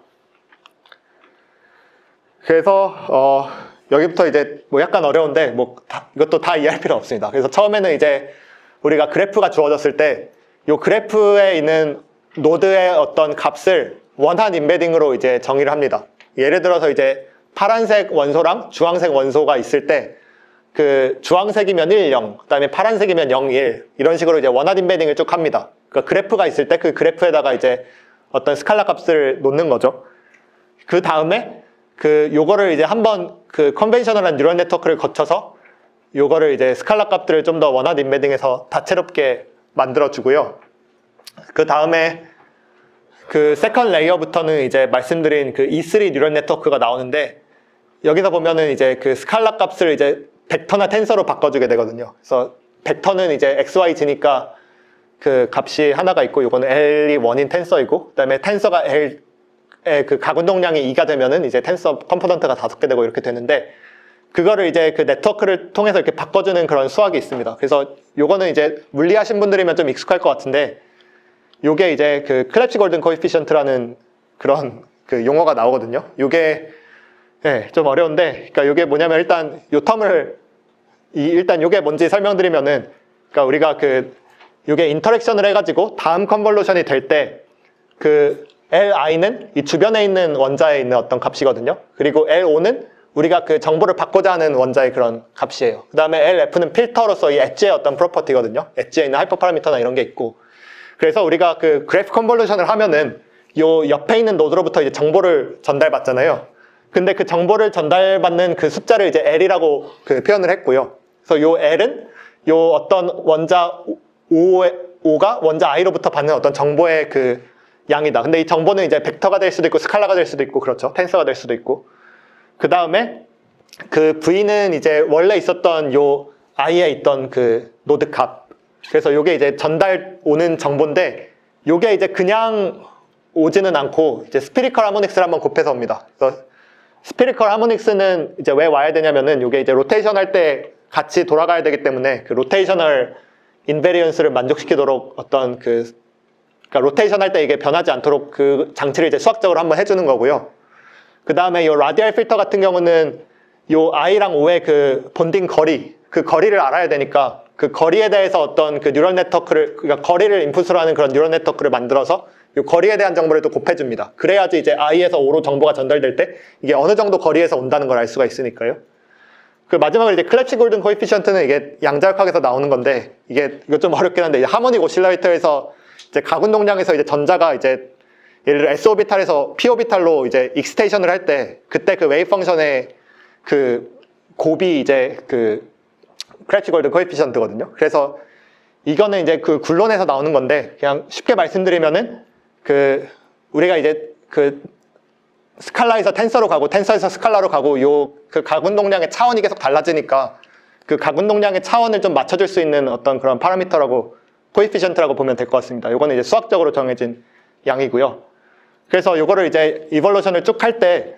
그래서 여기부터 이제 뭐 약간 어려운데 뭐 이것도 다 이해할 필요 없습니다. 그래서 처음에는 이제 우리가 그래프가 주어졌을 때 이 그래프에 있는 노드의 어떤 값을 원한 임베딩으로 이제 정의를 합니다. 예를 들어서 이제 파란색 원소랑 주황색 원소가 있을 때 그 주황색이면 1, 0, 그 다음에 파란색이면 0, 1 이런 식으로 이제 원한 임베딩을 쭉 합니다. 그러니까 그래프가 있을 때 그 그래프에다가 이제 어떤 스칼라 값을 놓는 거죠. 그 다음에 요거를 이제 한번 그 컨벤셔널한 뉴럴 네트워크를 거쳐서 요거를 이제 스칼라 값들을 좀 더 원한 임베딩해서 다채롭게 만들어주고요. 그 다음에 그 세컨 레이어부터는 이제 말씀드린 그 E3 뉴럴 네트워크가 나오는데, 여기서 보면은 이제 그 스칼라 값을 이제 벡터나 텐서로 바꿔주게 되거든요. 그래서 벡터는 이제 XYZ니까 그 값이 하나가 있고, 요거는 L이 원인 텐서이고, 그 다음에 텐서가 L의 그 가운동량이 2가 되면은 이제 텐서 컴포넌트가 5개 되고 이렇게 되는데, 그거를 이제 그 네트워크를 통해서 이렇게 바꿔주는 그런 수학이 있습니다. 그래서 요거는 이제 물리하신 분들이면 좀 익숙할 것 같은데, 요게 이제 그 클랩시 골든 코에피션트라는 그런 그 용어가 나오거든요. 요게 네, 좀 어려운데, 그러니까 요게 뭐냐면 일단 요 텀을 일단 요게 뭔지 설명드리면은, 그러니까 우리가 요게 인터랙션을 해가지고 다음 컨볼루션이 될 때 그 Li는 이 주변에 있는 원자에 있는 어떤 값이거든요. 그리고 LO는 우리가 그 정보를 받고자 하는 원자의 그런 값이에요. 그 다음에 LF는 필터로서 이 엣지의 어떤 프로퍼티거든요. 엣지에 있는 하이퍼 파라미터나 이런 게 있고, 그래서 우리가 그 그래프 컨볼루션을 하면은 요 옆에 있는 노드로부터 이제 정보를 전달받잖아요. 근데 그 정보를 전달받는 그 숫자를 이제 L이라고 그 표현을 했고요. 그래서 요 L은 요 어떤 원자 O가 원자 I로부터 받는 어떤 정보의 그 양이다. 근데 이 정보는 이제 벡터가 될 수도 있고 스칼라가 될 수도 있고, 그렇죠. 텐서가 될 수도 있고. 그 다음에 그 V는 이제 원래 있었던 요 I에 있던 그 노드 값. 그래서 요게 이제 전달 오는 정보인데, 요게 이제 그냥 오지는 않고 이제 스피리컬 하모닉스를 한번 곱해서 옵니다. 그래서 스피리컬 하모닉스는 이제 왜 와야 되냐면은 요게 이제 로테이션 할 때 같이 돌아가야 되기 때문에 그 로테이셔널 인베리언스를 만족시키도록 어떤 그러니까 로테이션 할 때 이게 변하지 않도록 그 장치를 이제 수학적으로 한번 해주는 거고요. 그 다음에 이 라디얼 필터 같은 경우는 요 I랑 O의 그 본딩 거리, 그 거리를 알아야 되니까 그 거리에 대해서 어떤 그 뉴럴 네트워크를, 그러니까 거리를 인풋으로 하는 그런 뉴럴 네트워크를 만들어서 요 거리에 대한 정보를 또 곱해줍니다. 그래야지 이제 I에서 O로 정보가 전달될 때 이게 어느 정도 거리에서 온다는 걸 알 수가 있으니까요. 그 마지막으로 이제 클래시 골든 코에피션트는 이게 양자역학에서 나오는 건데 이거 좀 어렵긴 한데 이제 하모닉 오실레이터에서 이제 가군동량에서 이제 전자가 이제 예를 들어 S 오비탈에서 P 오비탈로 이제 익스테이션을 할 때 그때 그 웨이브 펑션의 그 곱이 이제 그 클래시 골든 코에피션트거든요. 그래서 이거는 이제 그 굴론에서 나오는 건데 그냥 쉽게 말씀드리면은 그 우리가 이제 그 스칼라에서 텐서로 가고 텐서에서 스칼라로 가고 요 그 가군동량의 차원이 계속 달라지니까 그 가군동량의 차원을 좀 맞춰줄 수 있는 어떤 그런 파라미터라고 코에피션트라고 보면 될 것 같습니다. 요거는 이제 수학적으로 정해진 양이고요. 그래서 요거를 이제 이볼루션을 쭉 할 때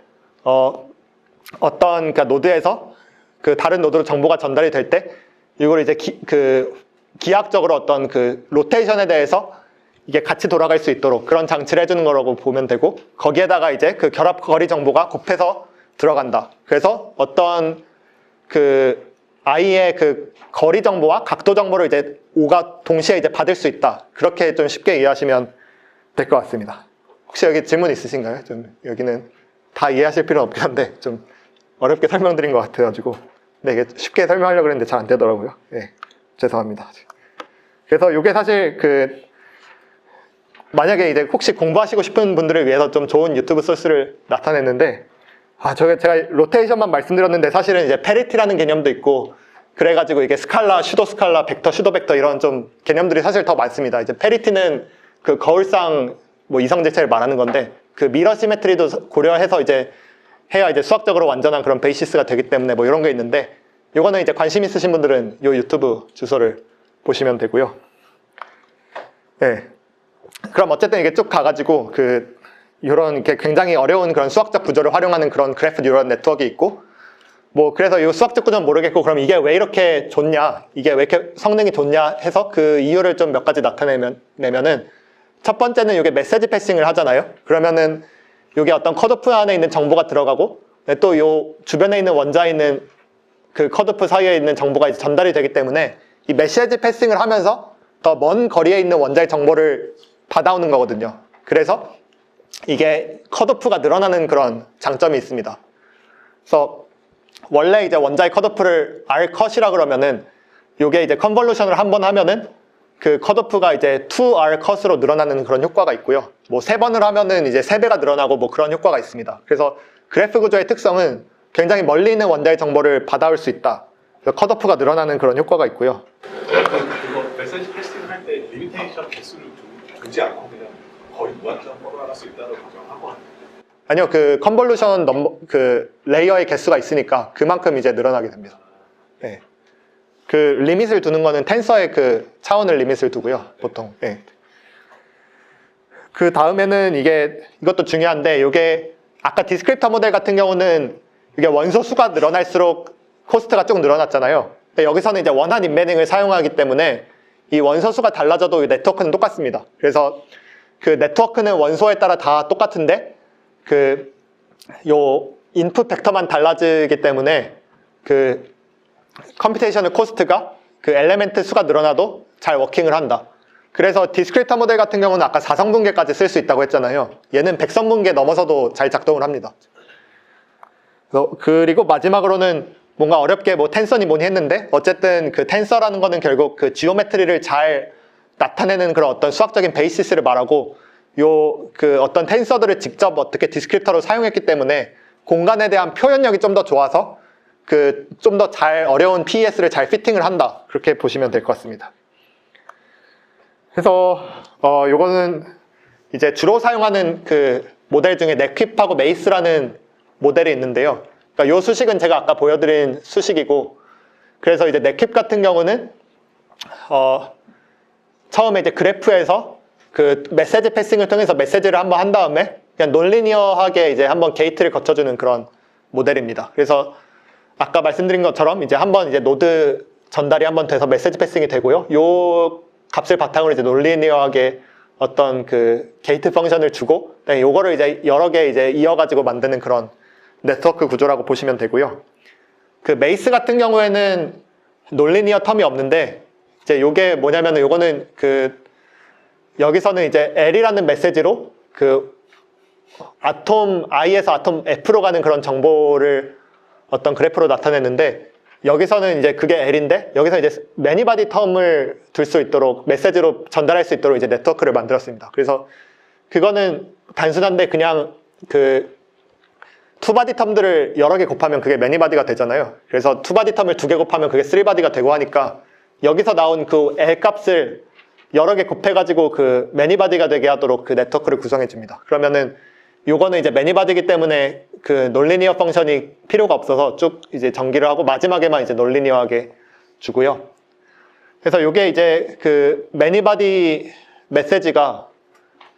어떤 그러니까 노드에서 그 다른 노드로 정보가 전달이 될 때 이걸 이제 기하학적으로 어떤 그 로테이션에 대해서 이게 같이 돌아갈 수 있도록 그런 장치를 해주는 거라고 보면 되고 거기에다가 이제 그 결합 거리 정보가 곱해서 들어간다. 그래서 어떤 그 I의 그 거리 정보와 각도 정보를 이제 O가 동시에 이제 받을 수 있다. 그렇게 좀 쉽게 이해하시면 될 것 같습니다. 혹시 여기 질문 있으신가요? 좀 여기는 다 이해하실 필요는 없긴 한데 좀 어렵게 설명드린 것 같아가지고 네, 이게 쉽게 설명하려고 했는데 잘 안 되더라고요. 네, 죄송합니다. 그래서 이게 사실 그 만약에 이제 혹시 공부하시고 싶은 분들을 위해서 좀 좋은 유튜브 소스를 나타냈는데 제가 로테이션만 말씀드렸는데 사실은 이제 페리티라는 개념도 있고 그래가지고 이게 스칼라, 슈도 스칼라, 벡터, 슈도 벡터 이런 좀 개념들이 사실 더 많습니다. 이제 페리티는 그 거울상 뭐 이성질체를 말하는 건데 그 미러 시메트리도 고려해서 이제 해야 이제 수학적으로 완전한 그런 베이시스가 되기 때문에 뭐 이런 게 있는데 요거는 이제 관심 있으신 분들은 요 유튜브 주소를 보시면 되고요. 네. 그럼 어쨌든 이게 쭉 가가지고 이런 이렇게 굉장히 어려운 그런 수학적 구조를 활용하는 그런 그래프 뉴럴 네트워크가 있고 뭐 그래서 이 수학적 구조는 모르겠고 그럼 이게 왜 이렇게 좋냐 이게 왜 이렇게 성능이 좋냐 해서 그 이유를 좀 몇 가지 나타내면은 첫 번째는 이게 메시지 패싱을 하잖아요. 그러면은 이게 어떤 컷오프 안에 있는 정보가 들어가고 또 요 주변에 있는 원자에 있는 그 컷오프 사이에 있는 정보가 이제 전달이 되기 때문에 이 메시지 패싱을 하면서 더 먼 거리에 있는 원자의 정보를 받아오는 거거든요. 그래서 이게 컷오프가 늘어나는 그런 장점이 있습니다. 그래서 원래 이제 원자의 컷오프를 R컷이라 그러면은 요게 이제 컨볼루션을 한번 하면은 그 컷오프가 이제 2R컷으로 늘어나는 그런 효과가 있고요. 뭐 3번을 하면은 이제 3배가 늘어나고 뭐 그런 효과가 있습니다. 그래서 그래프 구조의 특성은 굉장히 멀리 있는 원자의 정보를 받아올 수 있다. 그래서 컷오프가 늘어나는 그런 효과가 있고요. 그거 메시지 패싱 할 때 리미테이션 개수를 두지 않고 그냥 거의 무한정 뽑아갈 수 있다고 가정하고 아니요, 그 컨볼루션 그 레이어의 개수가 있으니까 그만큼 이제 늘어나게 됩니다. 네. 그 리밋을 두는 거는 텐서의 그 차원을 리밋을 두고요, 보통. 네. 그 다음에는 이것도 중요한데, 이게 아까 디스크립터 모델 같은 경우는 이게 원소 수가 늘어날수록 코스트가 쭉 늘어났잖아요. 근데 여기서는 이제 원한 인베딩을 사용하기 때문에 이 원소 수가 달라져도 이 네트워크는 똑같습니다. 그래서 그 네트워크는 원소에 따라 다 똑같은데 요 인풋 벡터만 달라지기 때문에 그 컴퓨테이셔널 코스트가 그 엘레멘트 수가 늘어나도 잘 워킹을 한다. 그래서 디스크리터 모델 같은 경우는 아까 4성분계까지 쓸 수 있다고 했잖아요. 얘는 100성분계 넘어서도 잘 작동을 합니다. 그리고 마지막으로는 뭔가 어렵게 뭐 텐서니 뭐니 했는데 어쨌든 그 텐서라는 거는 결국 그 지오메트리를 잘 나타내는 그런 어떤 수학적인 베이시스를 말하고 그 어떤 텐서들을 직접 어떻게 디스크립터로 사용했기 때문에 공간에 대한 표현력이 좀 더 좋아서 그 좀 더 잘 어려운 PES를 잘 피팅을 한다. 그렇게 보시면 될 것 같습니다. 그래서 요거는 이제 주로 사용하는 그 모델 중에 넷퀴프하고 메이스라는 모델이 있는데요. 그러니까 요 수식은 제가 아까 보여드린 수식이고, 그래서 이제 넷퀴프 같은 경우는 처음에 이제 그래프에서 그 메시지 패싱을 통해서 메시지를 한번 한 다음에 그냥 논리니어하게 이제 한번 게이트를 거쳐주는 그런 모델입니다. 그래서 아까 말씀드린 것처럼 이제 한번 이제 노드 전달이 한번 돼서 메시지 패싱이 되고요. 요 값을 바탕으로 이제 논리니어하게 어떤 그 게이트 펑션을 주고, 요거를 이제 여러 개 이제 이어가지고 만드는 그런 네트워크 구조라고 보시면 되고요. 그 메이스 같은 경우에는 논리니어 텀이 없는데, 이제 요게 뭐냐면은 요거는 그 여기서는 이제 L이라는 메시지로 그 아톰 I에서 아톰 F로 가는 그런 정보를 어떤 그래프로 나타냈는데, 여기서는 이제 그게 L인데 여기서 이제 매니바디 텀을 둘 수 있도록 메시지로 전달할 수 있도록 이제 네트워크를 만들었습니다. 그래서 그거는 단순한데 그냥 그 투바디 텀들을 여러 개 곱하면 그게 매니바디가 되잖아요. 그래서 투바디 텀을 2개 곱하면 그게 3바디가 되고 하니까 여기서 나온 그 L 값을 여러 개 곱해가지고 그 매니바디가 되게 하도록 그 네트워크를 구성해 줍니다. 그러면은 요거는 이제 매니바디이기 때문에 그 논리니어 펑션이 필요가 없어서 쭉 이제 전기를 하고 마지막에만 이제 논리니어하게 주고요. 그래서 요게 이제 그 매니바디 메시지가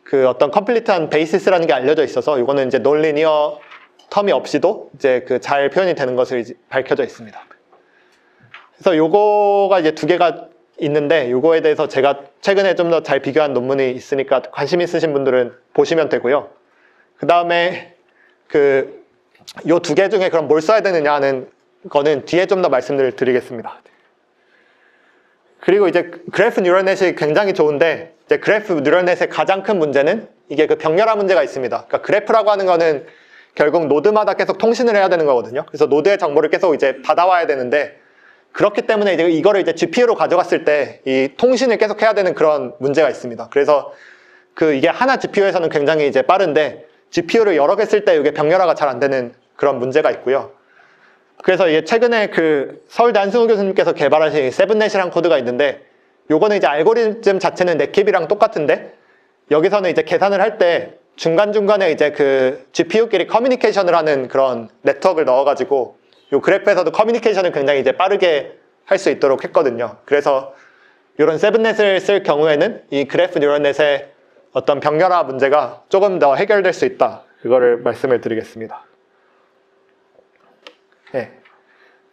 그 어떤 컴플리트한 베이시스라는 게 알려져 있어서 요거는 이제 논리니어 텀이 없이도 이제 그 잘 표현이 되는 것을 이제 밝혀져 있습니다. 그래서 요거가 이제 2개가 있는데 요거에 대해서 제가 최근에 좀 더 잘 비교한 논문이 있으니까 관심 있으신 분들은 보시면 되고요. 그 다음에 그 요 2개 중에 그럼 뭘 써야 되느냐 하는 거는 뒤에 좀 더 말씀을 드리겠습니다. 그리고 이제 그래프 뉴럴넷이 굉장히 좋은데, 이제 그래프 뉴럴넷의 가장 큰 문제는 이게 그 병렬화 문제가 있습니다. 그러니까 그래프라고 하는 거는 결국 노드마다 계속 통신을 해야 되는 거거든요. 그래서 노드의 정보를 계속 이제 받아와야 되는데, 그렇기 때문에 이제 이거를 이제 GPU로 가져갔을 때 이 통신을 계속 해야 되는 그런 문제가 있습니다. 그래서 그 이게 하나 GPU에서는 굉장히 이제 빠른데 GPU를 여러 개 쓸 때 이게 병렬화가 잘 안 되는 그런 문제가 있고요. 그래서 이게 최근에 그 서울대 한승우 교수님께서 개발하신 세븐넷이라는 코드가 있는데, 요거는 이제 알고리즘 자체는 넷킵이랑 똑같은데 여기서는 이제 계산을 할 때 중간중간에 이제 그 GPU끼리 커뮤니케이션을 하는 그런 네트워크를 넣어가지고 요 그래프에서도 커뮤니케이션을 굉장히 이제 빠르게 할 수 있도록 했거든요. 그래서 이런 세븐넷을 쓸 경우에는 이 그래프 뉴럴넷의 어떤 병렬화 문제가 조금 더 해결될 수 있다. 그거를 말씀을 드리겠습니다. 네.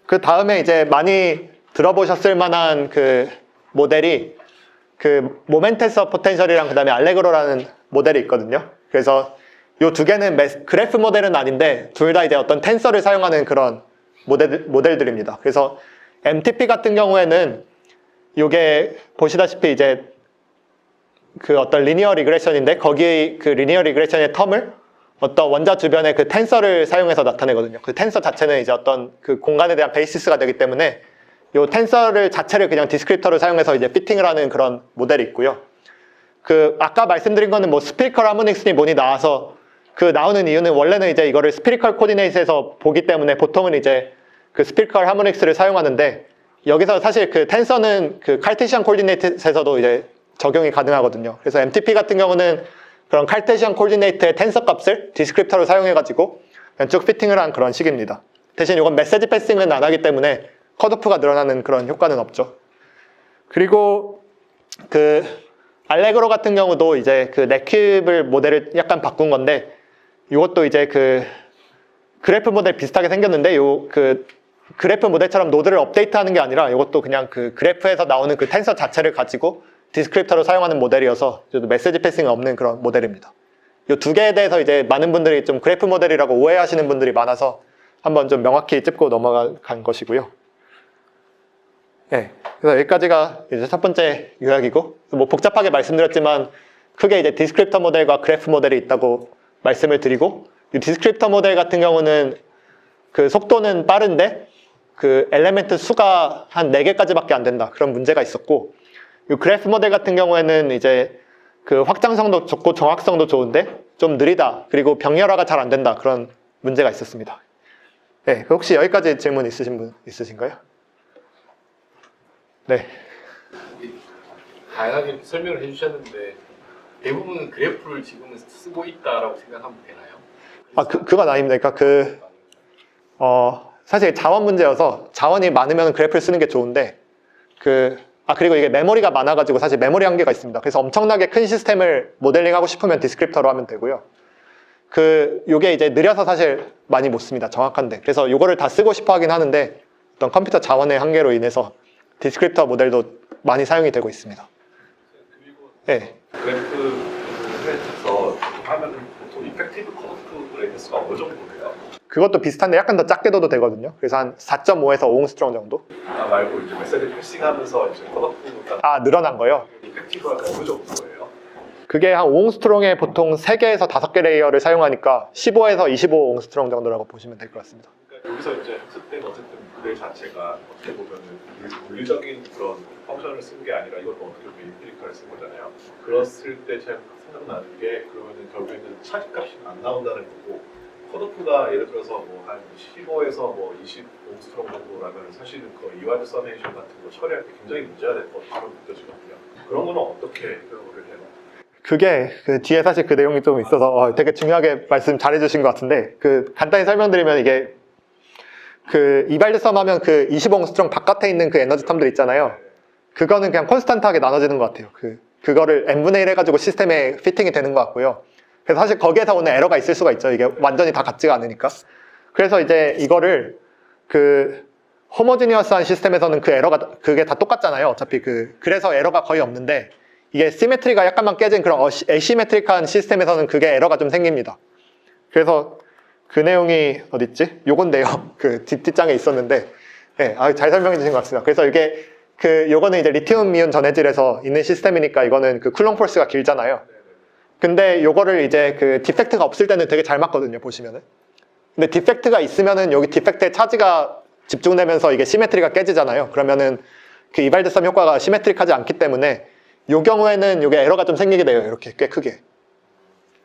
그 다음에 이제 많이 들어보셨을 만한 그 모델이 그 모멘테스 포텐셜이랑 그 다음에 알레그로라는 모델이 있거든요. 그래서 요 2개는 그래프 모델은 아닌데 둘 다 이제 어떤 텐서를 사용하는 그런 모델들입니다. 그래서 MTP 같은 경우에는 요게 보시다시피 이제 그 어떤 리니어 리그레션인데 거기 그 리니어 리그레션의 텀을 어떤 원자 주변의 그 텐서를 사용해서 나타내거든요. 그 텐서 자체는 이제 어떤 그 공간에 대한 베이시스가 되기 때문에 요 텐서를 자체를 그냥 디스크립터를 사용해서 이제 피팅을 하는 그런 모델이 있고요. 그 아까 말씀드린 거는 뭐 스피리컬 하모닉스니 뭐니 나와서 그 나오는 이유는 원래는 이제 이거를 스피리컬 코디네이트에서 보기 때문에 보통은 이제 그 스피리컬 하모닉스를 사용하는데, 여기서 사실 그 텐서는 그 칼테시안 코디네이트에서도 이제 적용이 가능하거든요. 그래서 MTP 같은 경우는 그런 칼테시안 코디네이트의 텐서 값을 디스크립터로 사용해가지고 쭉 피팅을 한 그런 식입니다. 대신 이건 메시지 패싱은 안 하기 때문에 컷오프가 늘어나는 그런 효과는 없죠. 그리고 그 알레그로 같은 경우도 이제 그 넷킵을 모델을 약간 바꾼 건데, 이것도 이제 그 그래프 모델 비슷하게 생겼는데 요 그 그래프 모델처럼 노드를 업데이트하는 게 아니라 이것도 그냥 그 그래프에서 나오는 그 텐서 자체를 가지고 디스크립터로 사용하는 모델이어서 메시지 패싱이 없는 그런 모델입니다. 이 2개에 대해서 이제 많은 분들이 좀 그래프 모델이라고 오해하시는 분들이 많아서 한번 좀 명확히 짚고 넘어간 것이고요. 네, 그래서 여기까지가 이제 첫 번째 요약이고, 뭐 복잡하게 말씀드렸지만 크게 이제 디스크립터 모델과 그래프 모델이 있다고 말씀을 드리고, 이 디스크립터 모델 같은 경우는 그 속도는 빠른데 그 엘리멘트 수가 한 4개까지밖에 안 된다. 그런 문제가 있었고, 이 그래프 모델 같은 경우에는 이제 그 확장성도 좋고 정확성도 좋은데 좀 느리다. 그리고 병렬화가 잘 안 된다. 그런 문제가 있었습니다. 네, 혹시 여기까지 질문 있으신 분 있으신가요? 네. 다양하게 설명을 해주셨는데 대부분 그래프를 지금은 쓰고 있다라고 생각하면 되나요? 아, 그건 아닙니다. 그러니까 사실 자원 문제여서 자원이 많으면 그래프를 쓰는 게 좋은데 그리고 이게 메모리가 많아가지고 사실 메모리 한계가 있습니다. 그래서 엄청나게 큰 시스템을 모델링하고 싶으면 디스크립터로 하면 되고요. 요게 이제 느려서 사실 많이 못 씁니다. 정확한데. 그래서 요거를 다 쓰고 싶어 하긴 하는데 어떤 컴퓨터 자원의 한계로 인해서 디스크립터 모델도 많이 사용이 되고 있습니다. 그리고 네. 그래프를 해서 하면은 보통 이펙티브 커브 레이디스가 어느 정도 돼요? 그것도 비슷한데 약간 더 작게 둬도 되거든요. 그래서 한 4.5에서 5옹스트롱 정도? 아 말고 이제 메시지 패싱하면서 이제 커브가 아, 늘어난 거요? 이펙티브가 어느 정도예요? 그게 한 5옹스트롱에 보통 3개에서 5개 레이어를 사용하니까 15에서 25옹스트롱 정도라고 보시면 될 것 같습니다. 그러니까 여기서 이제 학습 때는 어쨌든 모델 자체가 어떻게 보면은 물리적인 그런 펑션을 쓴 게 아니라 이것도 어떻게 보면 인피니컬을 쓴 거잖아요. 그랬을 때 제가 생각나는 게 그러면은 결국에는 차지값이 안 나온다는 거고 컷오프가 예를 들어서 뭐 한 15에서 뭐 25옹스트롱 정도라면 사실은 그 이와드 서메이션 같은 거 처리할 때 굉장히 문제가 될 것처럼 느껴지거든요. 그런 거는 어떻게 해결을 해요? 그게 그 뒤에 사실 그 내용이 좀 있어서 되게 중요하게 말씀 잘해주신 것 같은데 간단히 설명드리면 이게 이발드 썸 하면 25옹스트롱 바깥에 있는 그 에너지 텀들 있잖아요. 그거는 그냥 콘스탄트하게 나눠지는 것 같아요. 그거를 n분의 1 해가지고 시스템에 피팅이 되는 것 같고요. 그래서 사실 거기에서 오는 에러가 있을 수가 있죠. 이게 완전히 다 같지가 않으니까. 그래서 이제 이거를 호모지니어스한 시스템에서는 그게 다 똑같잖아요. 어차피 그래서 에러가 거의 없는데 이게 시메트리가 약간만 깨진 그런 애시메트릭한 시스템에서는 그게 에러가 좀 생깁니다. 그래서 그 내용이 어딨지? 요건데요. 뒷장에 있었는데 네, 잘 설명해 주신 것 같습니다. 그래서 이게 요거는 이제 리튬 이온 전해질에서 있는 시스템이니까 이거는 쿨롱 폴스가 길잖아요. 근데 요거를 이제 디펙트가 없을 때는 되게 잘 맞거든요. 보시면은. 근데 디펙트가 있으면은 여기 디펙트에 차지가 집중되면서 이게 시메트리가 깨지잖아요. 그러면은 이발드 썸 효과가 시메트릭하지 않기 때문에 요 경우에는 요게 에러가 좀 생기게 돼요. 이렇게 꽤 크게.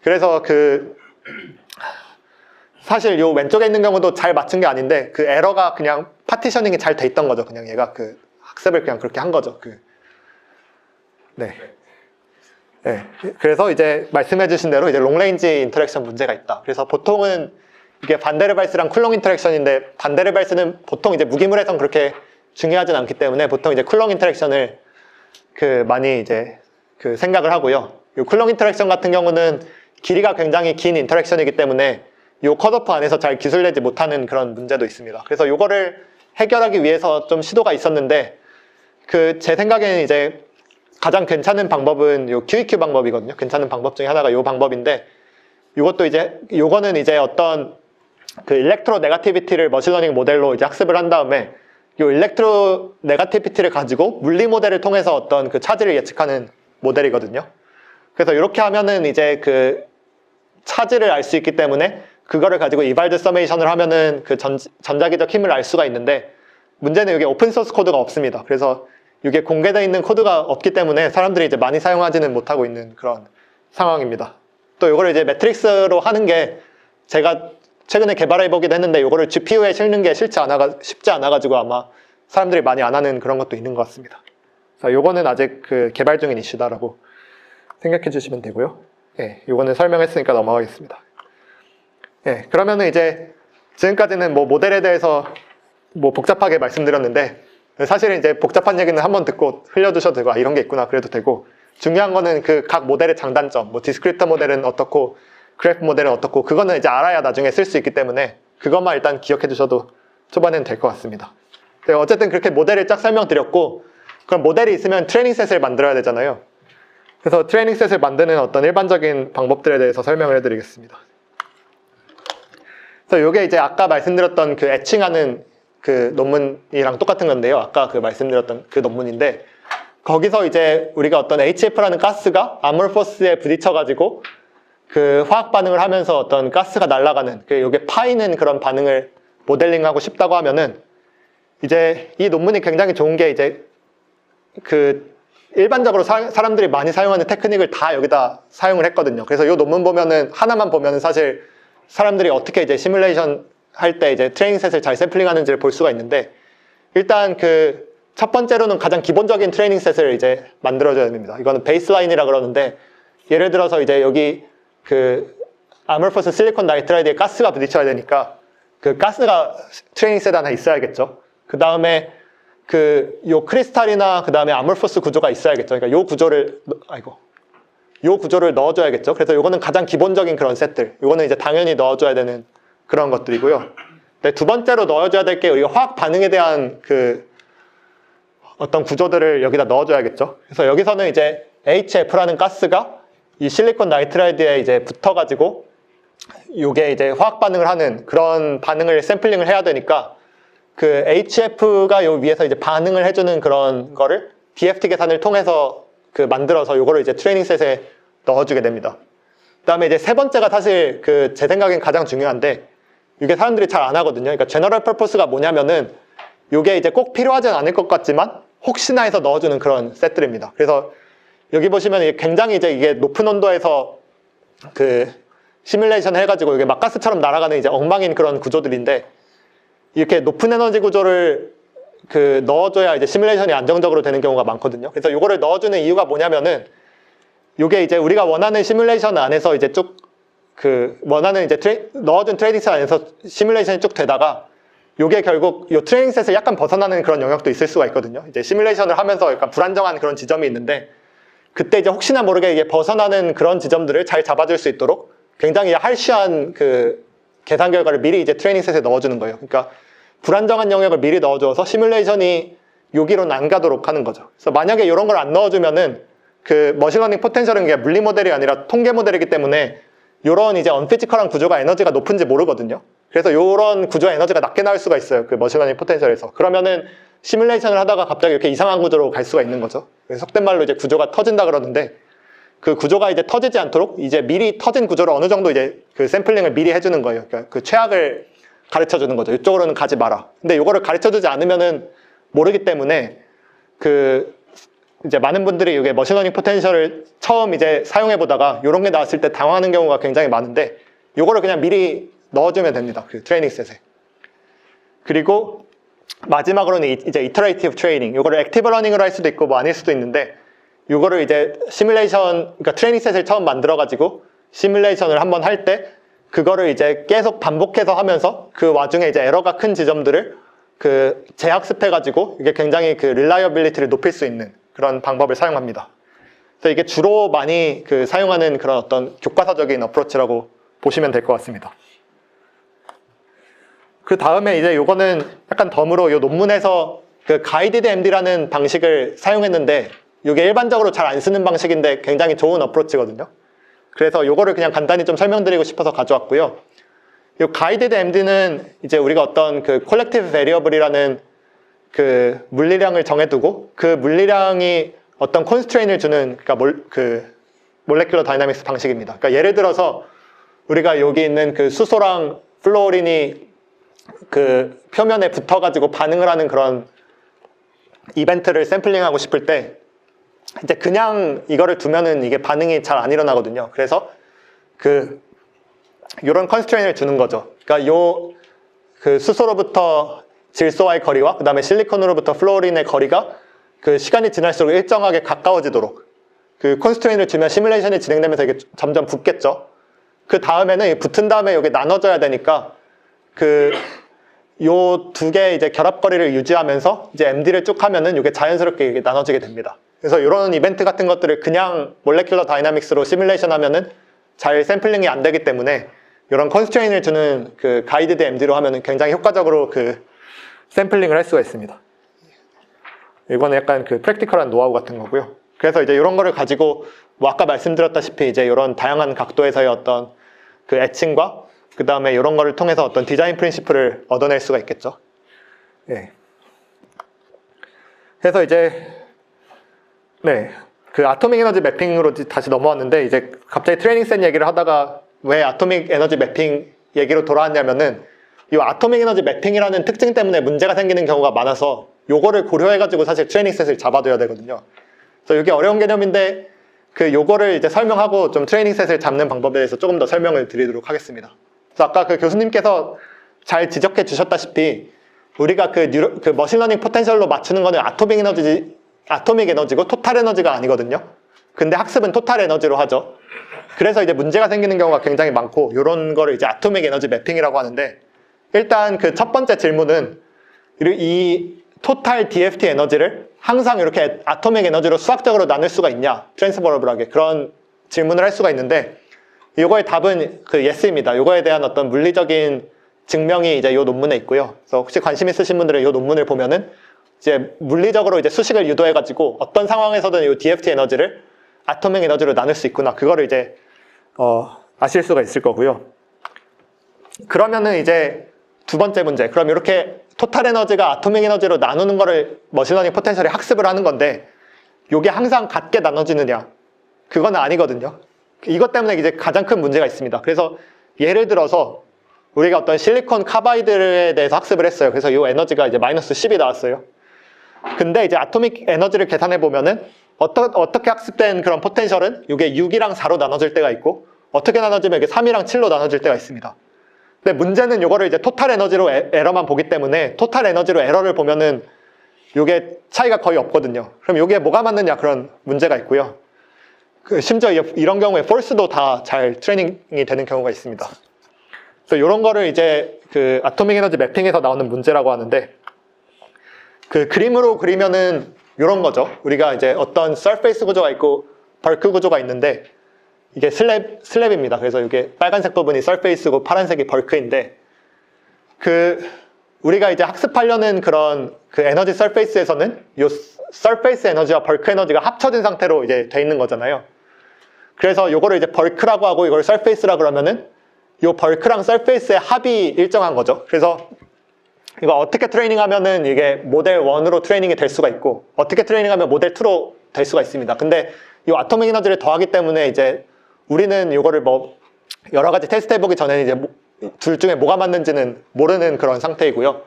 그래서 사실 요 왼쪽에 있는 경우도 잘 맞춘 게 아닌데 에러가 그냥 파티셔닝이 잘 돼 있던 거죠. 그냥 얘가 학습을 그냥 그렇게 한 거죠. 네. 네. 그래서 이제 말씀해주신 대로 이제 롱레인지 인터랙션 문제가 있다. 그래서 보통은 이게 반데르발스랑 쿨롱 인터랙션인데 반데르발스는 보통 이제 무기물에선 그렇게 중요하진 않기 때문에 보통 이제 쿨롱 인터랙션을 많이 이제 생각을 하고요. 이 쿨롱 인터랙션 같은 경우는 길이가 굉장히 긴 인터랙션이기 때문에 이 컷오프 안에서 잘 기술되지 못하는 그런 문제도 있습니다. 그래서 이거를 해결하기 위해서 좀 시도가 있었는데 제 생각에는 이제 가장 괜찮은 방법은 요 QEQ 방법이거든요. 괜찮은 방법 중에 하나가 요 방법인데 요거는 이제 어떤 일렉트로 네가티비티를 머신러닝 모델로 이제 학습을 한 다음에 요 일렉트로 네가티비티를 가지고 물리 모델을 통해서 어떤 차지를 예측하는 모델이거든요. 그래서 이렇게 하면은 이제 차지를 알 수 있기 때문에 그거를 가지고 이발드 서메이션을 하면은 전자기적 힘을 알 수가 있는데 문제는 이게 오픈소스 코드가 없습니다. 그래서 이게 공개되어 있는 코드가 없기 때문에 사람들이 이제 많이 사용하지는 못하고 있는 그런 상황입니다. 또 이거를 이제 매트릭스로 하는 게 제가 최근에 개발해보기도 했는데 이거를 GPU에 실는 게 쉽지 않아가지고 아마 사람들이 많이 안 하는 그런 것도 있는 것 같습니다. 자, 요거는 아직 개발 중인 이슈다라고 생각해 주시면 되고요. 예, 요거는 설명했으니까 넘어가겠습니다. 예, 그러면은 이제 지금까지는 모델에 대해서 복잡하게 말씀드렸는데 사실은 이제 복잡한 얘기는 한번 듣고 흘려두셔도 되고 이런 게 있구나 그래도 되고 중요한 거는 각 모델의 장단점 디스크립터 모델은 어떻고 그래프 모델은 어떻고 그거는 이제 알아야 나중에 쓸 수 있기 때문에 그것만 일단 기억해 두셔도 초반에는 될 것 같습니다. 어쨌든 그렇게 모델을 쫙 설명드렸고 그럼 모델이 있으면 트레이닝 셋을 만들어야 되잖아요. 그래서 트레이닝 셋을 만드는 어떤 일반적인 방법들에 대해서 설명을 해드리겠습니다. 그래서 이게 이제 아까 말씀드렸던 애칭하는 논문이랑 똑같은 건데요. 아까 말씀드렸던 논문인데 거기서 이제 우리가 어떤 HF라는 가스가 아몰포스에 부딪혀가지고 화학 반응을 하면서 어떤 가스가 날아가는 요게 파이는 그런 반응을 모델링하고 싶다고 하면은 이제 이 논문이 굉장히 좋은 게 이제 일반적으로 사람들이 많이 사용하는 테크닉을 다 여기다 사용을 했거든요. 그래서 이 논문 보면은 하나만 보면은 사실 사람들이 어떻게 이제 시뮬레이션 할 때 이제 트레이닝 셋을 잘 샘플링하는지를 볼 수가 있는데 일단 첫 번째로는 가장 기본적인 트레이닝 셋을 이제 만들어줘야 됩니다. 이거는 베이스라인이라 그러는데 예를 들어서 이제 여기 아몰포스 실리콘 나이트라이드에 가스가 부딪혀야 되니까 가스가 트레이닝 셋 하나 있어야겠죠. 그 다음에 요 크리스탈이나 그 다음에 아몰포스 구조가 있어야겠죠. 그러니까 요 구조를 요 구조를 넣어줘야겠죠. 그래서 요거는 가장 기본적인 그런 셋들. 요거는 이제 당연히 넣어줘야 되는 그런 것들이고요. 네, 두 번째로 넣어줘야 될 게 우리가 화학 반응에 대한 그 어떤 구조들을 여기다 넣어줘야겠죠. 그래서 여기서는 이제 HF라는 가스가 이 실리콘 나이트라이드에 이제 붙어가지고 요게 이제 화학 반응을 하는 그런 반응을 샘플링을 해야 되니까 그 HF가 요 위에서 이제 반응을 해주는 그런 거를 DFT 계산을 통해서 그 만들어서 요거를 이제 트레이닝 셋에 넣어주게 됩니다. 그 다음에 이제 세 번째가 사실 그 제 생각엔 가장 중요한데 이게 사람들이 잘 안 하거든요. 그러니까 제너럴 퍼포스가 뭐냐면은 요게 이제 꼭 필요하진 않을 것 같지만 혹시나 해서 넣어주는 그런 셋들입니다. 그래서 여기 보시면 이게 굉장히 이제 이게 높은 온도에서 그 시뮬레이션 해가지고 이게 막 가스처럼 날아가는 이제 엉망인 그런 구조들인데 이렇게 높은 에너지 구조를 그 넣어줘야 이제 시뮬레이션이 안정적으로 되는 경우가 많거든요. 그래서 요거를 넣어주는 이유가 뭐냐면은 요게 이제 우리가 원하는 시뮬레이션 안에서 이제 쭉 그 원하는 이제 넣어준 트레이닝 셋 안에서 시뮬레이션이 쭉 되다가 요게 결국 요 트레이닝 셋을 약간 벗어나는 그런 영역도 있을 수가 있거든요. 이제 시뮬레이션을 하면서 약간 불안정한 그런 지점이 있는데 그때 이제 혹시나 모르게 이게 벗어나는 그런 지점들을 잘 잡아줄 수 있도록 굉장히 할시한 그 계산 결과를 미리 이제 트레이닝 셋에 넣어주는 거예요. 그러니까 불안정한 영역을 미리 넣어줘서 시뮬레이션이 여기로는 안 가도록 하는 거죠. 그래서 만약에 이런 걸 안 넣어주면은 그 머신러닝 포텐셜은 그게 물리 모델이 아니라 통계 모델이기 때문에 이런 이제 언피지컬한 구조가 에너지가 높은지 모르거든요. 그래서 이런 구조의 에너지가 낮게 나올 수가 있어요. 그 머신러닝 포텐셜에서. 그러면은 시뮬레이션을 하다가 갑자기 이렇게 이상한 구조로 갈 수가 있는 거죠. 그래서 속된 말로 이제 구조가 터진다 그러는데 그 구조가 이제 터지지 않도록 이제 미리 터진 구조를 어느 정도 이제 그 샘플링을 미리 해주는 거예요. 그러니까 그 최악을 가르쳐 주는 거죠. 이쪽으로는 가지 마라. 근데 이거를 가르쳐 주지 않으면은 모르기 때문에 그 이제 많은 분들이 이게 머신러닝 포텐셜을 처음 이제 사용해 보다가 이런 게 나왔을 때 당황하는 경우가 굉장히 많은데 이거를 그냥 미리 넣어주면 됩니다. 그 트레이닝 셋에. 그리고 마지막으로는 이제 이터레이티브 트레이닝. 이거를 액티브 러닝으로 할 수도 있고 뭐 아닐 수도 있는데 이거를 이제 시뮬레이션, 그러니까 트레이닝 셋을 처음 만들어가지고 시뮬레이션을 한번 할 때 그거를 이제 계속 반복해서 하면서 그 와중에 이제 에러가 큰 지점들을 그 재학습해가지고 이게 굉장히 그 릴라이어빌리티를 높일 수 있는 그런 방법을 사용합니다. 그래서 이게 주로 많이 그 사용하는 그런 어떤 교과서적인 어프로치라고 보시면 될 것 같습니다. 그 다음에 이제 요거는 약간 덤으로 요 논문에서 그 가이디드 MD라는 방식을 사용했는데 이게 일반적으로 잘 안 쓰는 방식인데 굉장히 좋은 어프로치거든요. 그래서 요거를 그냥 간단히 좀 설명드리고 싶어서 가져왔고요. 이 가이디드 MD는 이제 우리가 어떤 그 콜렉티브 베리어블이라는 그 물리량을 정해두고 그 물리량이 어떤 콘스트레인을 주는 그러니까 그 몰레큘러 다이나믹스 방식입니다. 그러니까 예를 들어서 우리가 여기 있는 그 수소랑 플로린이 그 표면에 붙어가지고 반응을 하는 그런 이벤트를 샘플링하고 싶을 때 이제 그냥 이거를 두면은 이게 반응이 잘 안 일어나거든요. 그래서 그 요런 컨스트레인을 주는 거죠. 그러니까 요 그 수소로부터 질소와의 거리와 그 다음에 실리콘으로부터 플로린의 거리가 그 시간이 지날수록 일정하게 가까워지도록 그 컨스트레인을 주면 시뮬레이션이 진행되면서 이게 점점 붙겠죠. 그 다음에는 붙은 다음에 여기 나눠져야 되니까 그 요 두 개의 이제 결합거리를 유지하면서 이제 MD를 쭉 하면은 이게 자연스럽게 이게 나눠지게 됩니다. 그래서 이런 이벤트 같은 것들을 그냥 몰레큘러 다이나믹스로 시뮬레이션 하면은 잘 샘플링이 안 되기 때문에 이런 컨스트레인을 주는 그 가이드드 MD로 하면은 굉장히 효과적으로 그 샘플링을 할 수가 있습니다. 이거는 약간 그 프랙티컬한 노하우 같은 거고요. 그래서 이제 이런 거를 가지고 뭐 아까 말씀드렸다시피 이제 이런 다양한 각도에서의 어떤 그 애칭과 그 다음에 이런 거를 통해서 어떤 디자인 프린시플을 얻어낼 수가 있겠죠. 예. 그래서 이제 네, 그 아토믹 에너지 매핑으로 다시 넘어왔는데 이제 갑자기 트레이닝 셋 얘기를 하다가 왜 아토믹 에너지 매핑 얘기로 돌아왔냐면은 이 아토믹 에너지 매핑이라는 특징 때문에 문제가 생기는 경우가 많아서 요거를 고려해가지고 사실 트레이닝 셋을 잡아둬야 되거든요. 그래서 이게 어려운 개념인데 그 요거를 이제 설명하고 좀 트레이닝 셋을 잡는 방법에 대해서 조금 더 설명을 드리도록 하겠습니다. 그래서 아까 그 교수님께서 잘 지적해 주셨다시피 우리가 그 머신러닝 포텐셜로 맞추는 거는 아토믹 에너지고 토탈 에너지가 아니거든요. 근데 학습은 토탈 에너지로 하죠. 그래서 이제 문제가 생기는 경우가 굉장히 많고 이런 거를 이제 아토믹 에너지 매핑이라고 하는데 일단 그 첫 번째 질문은 이 토탈 DFT 에너지를 항상 이렇게 아토믹 에너지로 수학적으로 나눌 수가 있냐 트랜스퍼러블하게 그런 질문을 할 수가 있는데 이거의 답은 그 yes입니다. 이거에 대한 어떤 물리적인 증명이 이제 이 논문에 있고요. 그래서 혹시 관심 있으신 분들은 이 논문을 보면은 이제 물리적으로 이제 수식을 유도해가지고 어떤 상황에서든 이 DFT 에너지를 아토믹 에너지로 나눌 수 있구나. 그거를 이제 아실 수가 있을 거고요. 그러면은 이제 두 번째 문제. 그럼 이렇게 토탈 에너지가 아토믹 에너지로 나누는 거를 머신러닝 포텐셜이 학습을 하는 건데 이게 항상 같게 나눠지느냐? 그건 아니거든요. 이것 때문에 이제 가장 큰 문제가 있습니다. 그래서 예를 들어서 우리가 어떤 실리콘 카바이드에 대해서 학습을 했어요. 그래서 이 에너지가 이제 마이너스 10이 나왔어요. 근데 이제 아토믹 에너지를 계산해 보면은 어떻게 학습된 그런 포텐셜은 이게 6이랑 4로 나눠질 때가 있고 어떻게 나눠지면 이게 3이랑 7로 나눠질 때가 있습니다. 근데 문제는 이거를 이제 토탈 에너지로 에러만 보기 때문에 토탈 에너지로 에러를 보면은 이게 차이가 거의 없거든요. 그럼 이게 뭐가 맞느냐 그런 문제가 있고요. 심지어 이런 경우에 폴스도 다 잘 트레이닝이 되는 경우가 있습니다. 그래서 이런 거를 이제 그 아토믹 에너지 매핑에서 나오는 문제라고 하는데 그 그림으로 그리면은 이런 거죠. 우리가 이제 어떤 서페이스 구조가 있고 벌크 구조가 있는데 이게 슬랩입니다. 그래서 이게 빨간색 부분이 서페이스고 파란색이 벌크인데 그 우리가 이제 학습하려는 그런 그 에너지 서페이스에서는 이 서페이스 에너지와 벌크 에너지가 합쳐진 상태로 이제 돼 있는 거잖아요. 그래서 요거를 이제 벌크라고 하고 이걸 서페이스라 그러면은 요 벌크랑 서페이스의 합이 일정한 거죠. 그래서 이거 어떻게 트레이닝하면은 이게 모델 1으로 트레이닝이 될 수가 있고 어떻게 트레이닝하면 모델 2로 될 수가 있습니다. 근데 이 아토믹 에너지를 더하기 때문에 이제 우리는 이거를 뭐 여러 가지 테스트 해보기 전에는 이제 둘 중에 뭐가 맞는지는 모르는 그런 상태이고요.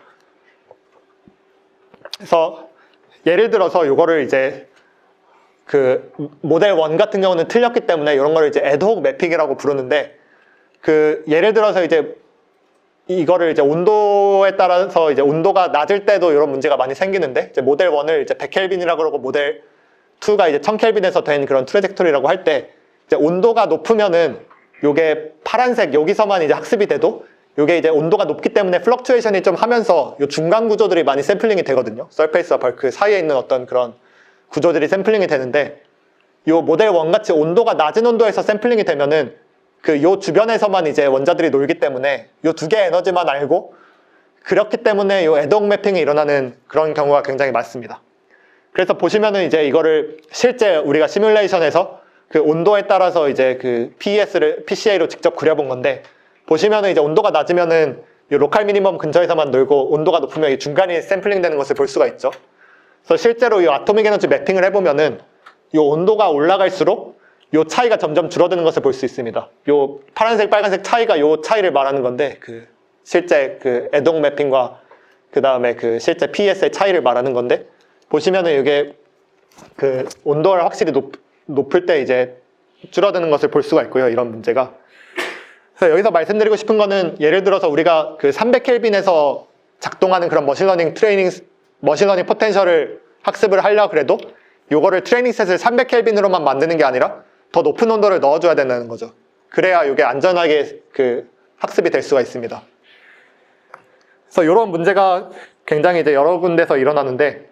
그래서 예를 들어서 이거를 이제 그 모델 1 같은 경우는 틀렸기 때문에 이런 거를 이제 애드혹 매핑이라고 부르는데 그 예를 들어서 이제 이거를 이제 온도에 따라서 이제 온도가 낮을 때도 이런 문제가 많이 생기는데 이제 모델 1을 이제 100켈빈이라고 그러고 모델 2가 이제 1000켈빈에서 된 그런 트레젝토리라고 할 때 이제 온도가 높으면은 요게 파란색 여기서만 이제 학습이 돼도 요게 이제 온도가 높기 때문에 플럭추에이션이 좀 하면서 요 중간 구조들이 많이 샘플링이 되거든요. 서페이스와 벌크 사이에 있는 어떤 그런 구조들이 샘플링이 되는데 요 모델 1 같이 온도가 낮은 온도에서 샘플링이 되면은 그 요 주변에서만 이제 원자들이 놀기 때문에 요 두 개의 에너지만 알고 그렇기 때문에 요 애드혹 매핑이 일어나는 그런 경우가 굉장히 많습니다. 그래서 보시면은 이제 이거를 실제 우리가 시뮬레이션에서 그 온도에 따라서 이제 그 PCA로 직접 그려본 건데 보시면은 이제 온도가 낮으면은 이 로컬 미니멈 근처에서만 놀고 온도가 높으면 이 중간이 샘플링 되는 것을 볼 수가 있죠. 그래서 실제로 이 아토믹 에너지 매핑을 해보면은 이 온도가 올라갈수록 이 차이가 점점 줄어드는 것을 볼 수 있습니다. 이 파란색, 빨간색 차이가 이 차이를 말하는 건데 그 실제 그 애드혹 매핑과 그 다음에 그 실제 PES의 차이를 말하는 건데 보시면은 이게 그 온도를 확실히 높을 때 이제 줄어드는 것을 볼 수가 있고요. 이런 문제가. 그래서 여기서 말씀드리고 싶은 거는 예를 들어서 우리가 그 300켈빈에서 작동하는 그런 머신러닝 포텐셜을 학습을 하려고 그래도 요거를 트레이닝 셋을 300켈빈으로만 만드는 게 아니라 더 높은 온도를 넣어줘야 된다는 거죠. 그래야 이게 안전하게 그 학습이 될 수가 있습니다. 그래서 이런 문제가 굉장히 이제 여러 군데서 일어나는데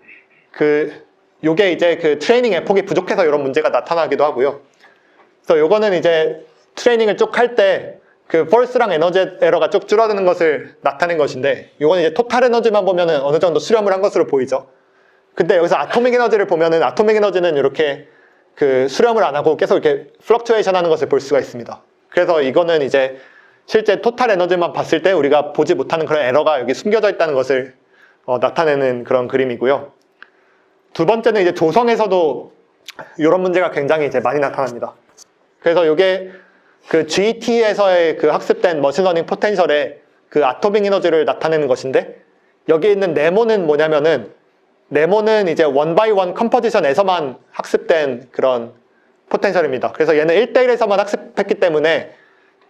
요게 이제 그 트레이닝 에폭이 부족해서 이런 문제가 나타나기도 하고요. 그래서 요거는 이제 트레이닝을 쭉 할 때 그 폴스랑 에너지 에러가 쭉 줄어드는 것을 나타낸 것인데 요거는 이제 토탈 에너지만 보면은 어느 정도 수렴을 한 것으로 보이죠. 근데 여기서 아토믹 에너지를 보면은 아토믹 에너지는 이렇게 그 수렴을 안 하고 계속 이렇게 플럭추에이션 하는 것을 볼 수가 있습니다. 그래서 이거는 이제 실제 토탈 에너지만 봤을 때 우리가 보지 못하는 그런 에러가 여기 숨겨져 있다는 것을 나타내는 그런 그림이고요. 두 번째는 이제 조성에서도 이런 문제가 굉장히 이제 많이 나타납니다. 그래서 이게 그 GT에서의 그 학습된 머신러닝 포텐셜의 그 아토믹 에너지를 나타내는 것인데 여기 있는 네모는 뭐냐면은 네모는 이제 원바이원 컴포지션에서만 학습된 그런 포텐셜입니다. 그래서 얘는 1대1에서만 학습했기 때문에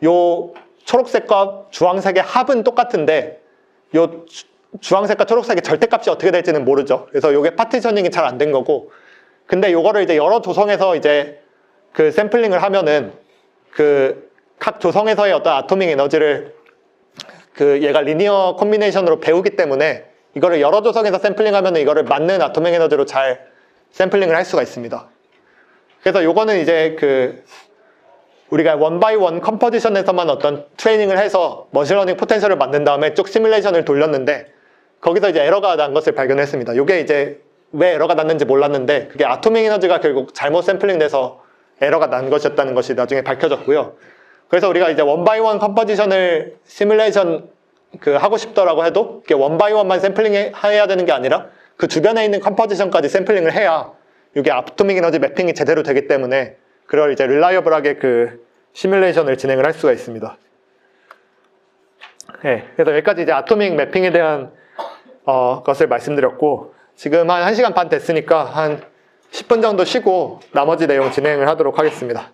요 초록색과 주황색의 합은 똑같은데 요 주황색과 초록색의 절대값이 어떻게 될지는 모르죠. 그래서 요게 파티셔닝이 잘 안 된 거고 근데 요거를 이제 여러 조성에서 이제 그 샘플링을 하면은 그 각 조성에서의 어떤 아토믹 에너지를 그 얘가 리니어 콤비네이션으로 배우기 때문에 이거를 여러 조성에서 샘플링하면 이거를 맞는 아토믹 에너지로 잘 샘플링을 할 수가 있습니다. 그래서 요거는 이제 그 우리가 원바이원 컴포지션에서만 어떤 트레이닝을 해서 머신러닝 포텐셜을 만든 다음에 쭉 시뮬레이션을 돌렸는데 거기서 이제 에러가 난 것을 발견했습니다. 이게 이제 왜 에러가 났는지 몰랐는데 그게 아토믹 에너지가 결국 잘못 샘플링돼서 에러가 난 것이었다는 것이 나중에 밝혀졌고요. 그래서 우리가 이제 원바이원 컴포지션을 시뮬레이션 하고 싶더라고 해도 이게 원바이원만 샘플링 해야 되는 게 아니라 그 주변에 있는 컴포지션까지 샘플링을 해야 이게 아토믹 에너지 매핑이 제대로 되기 때문에 그걸 이제 릴라이어블하게 그 시뮬레이션을 진행을 할 수가 있습니다. 네, 그래서 여기까지 이제 아토믹 매핑에 대한 것을 말씀드렸고 지금 한 1시간 반 됐으니까 한 10분 정도 쉬고 나머지 내용 진행을 하도록 하겠습니다.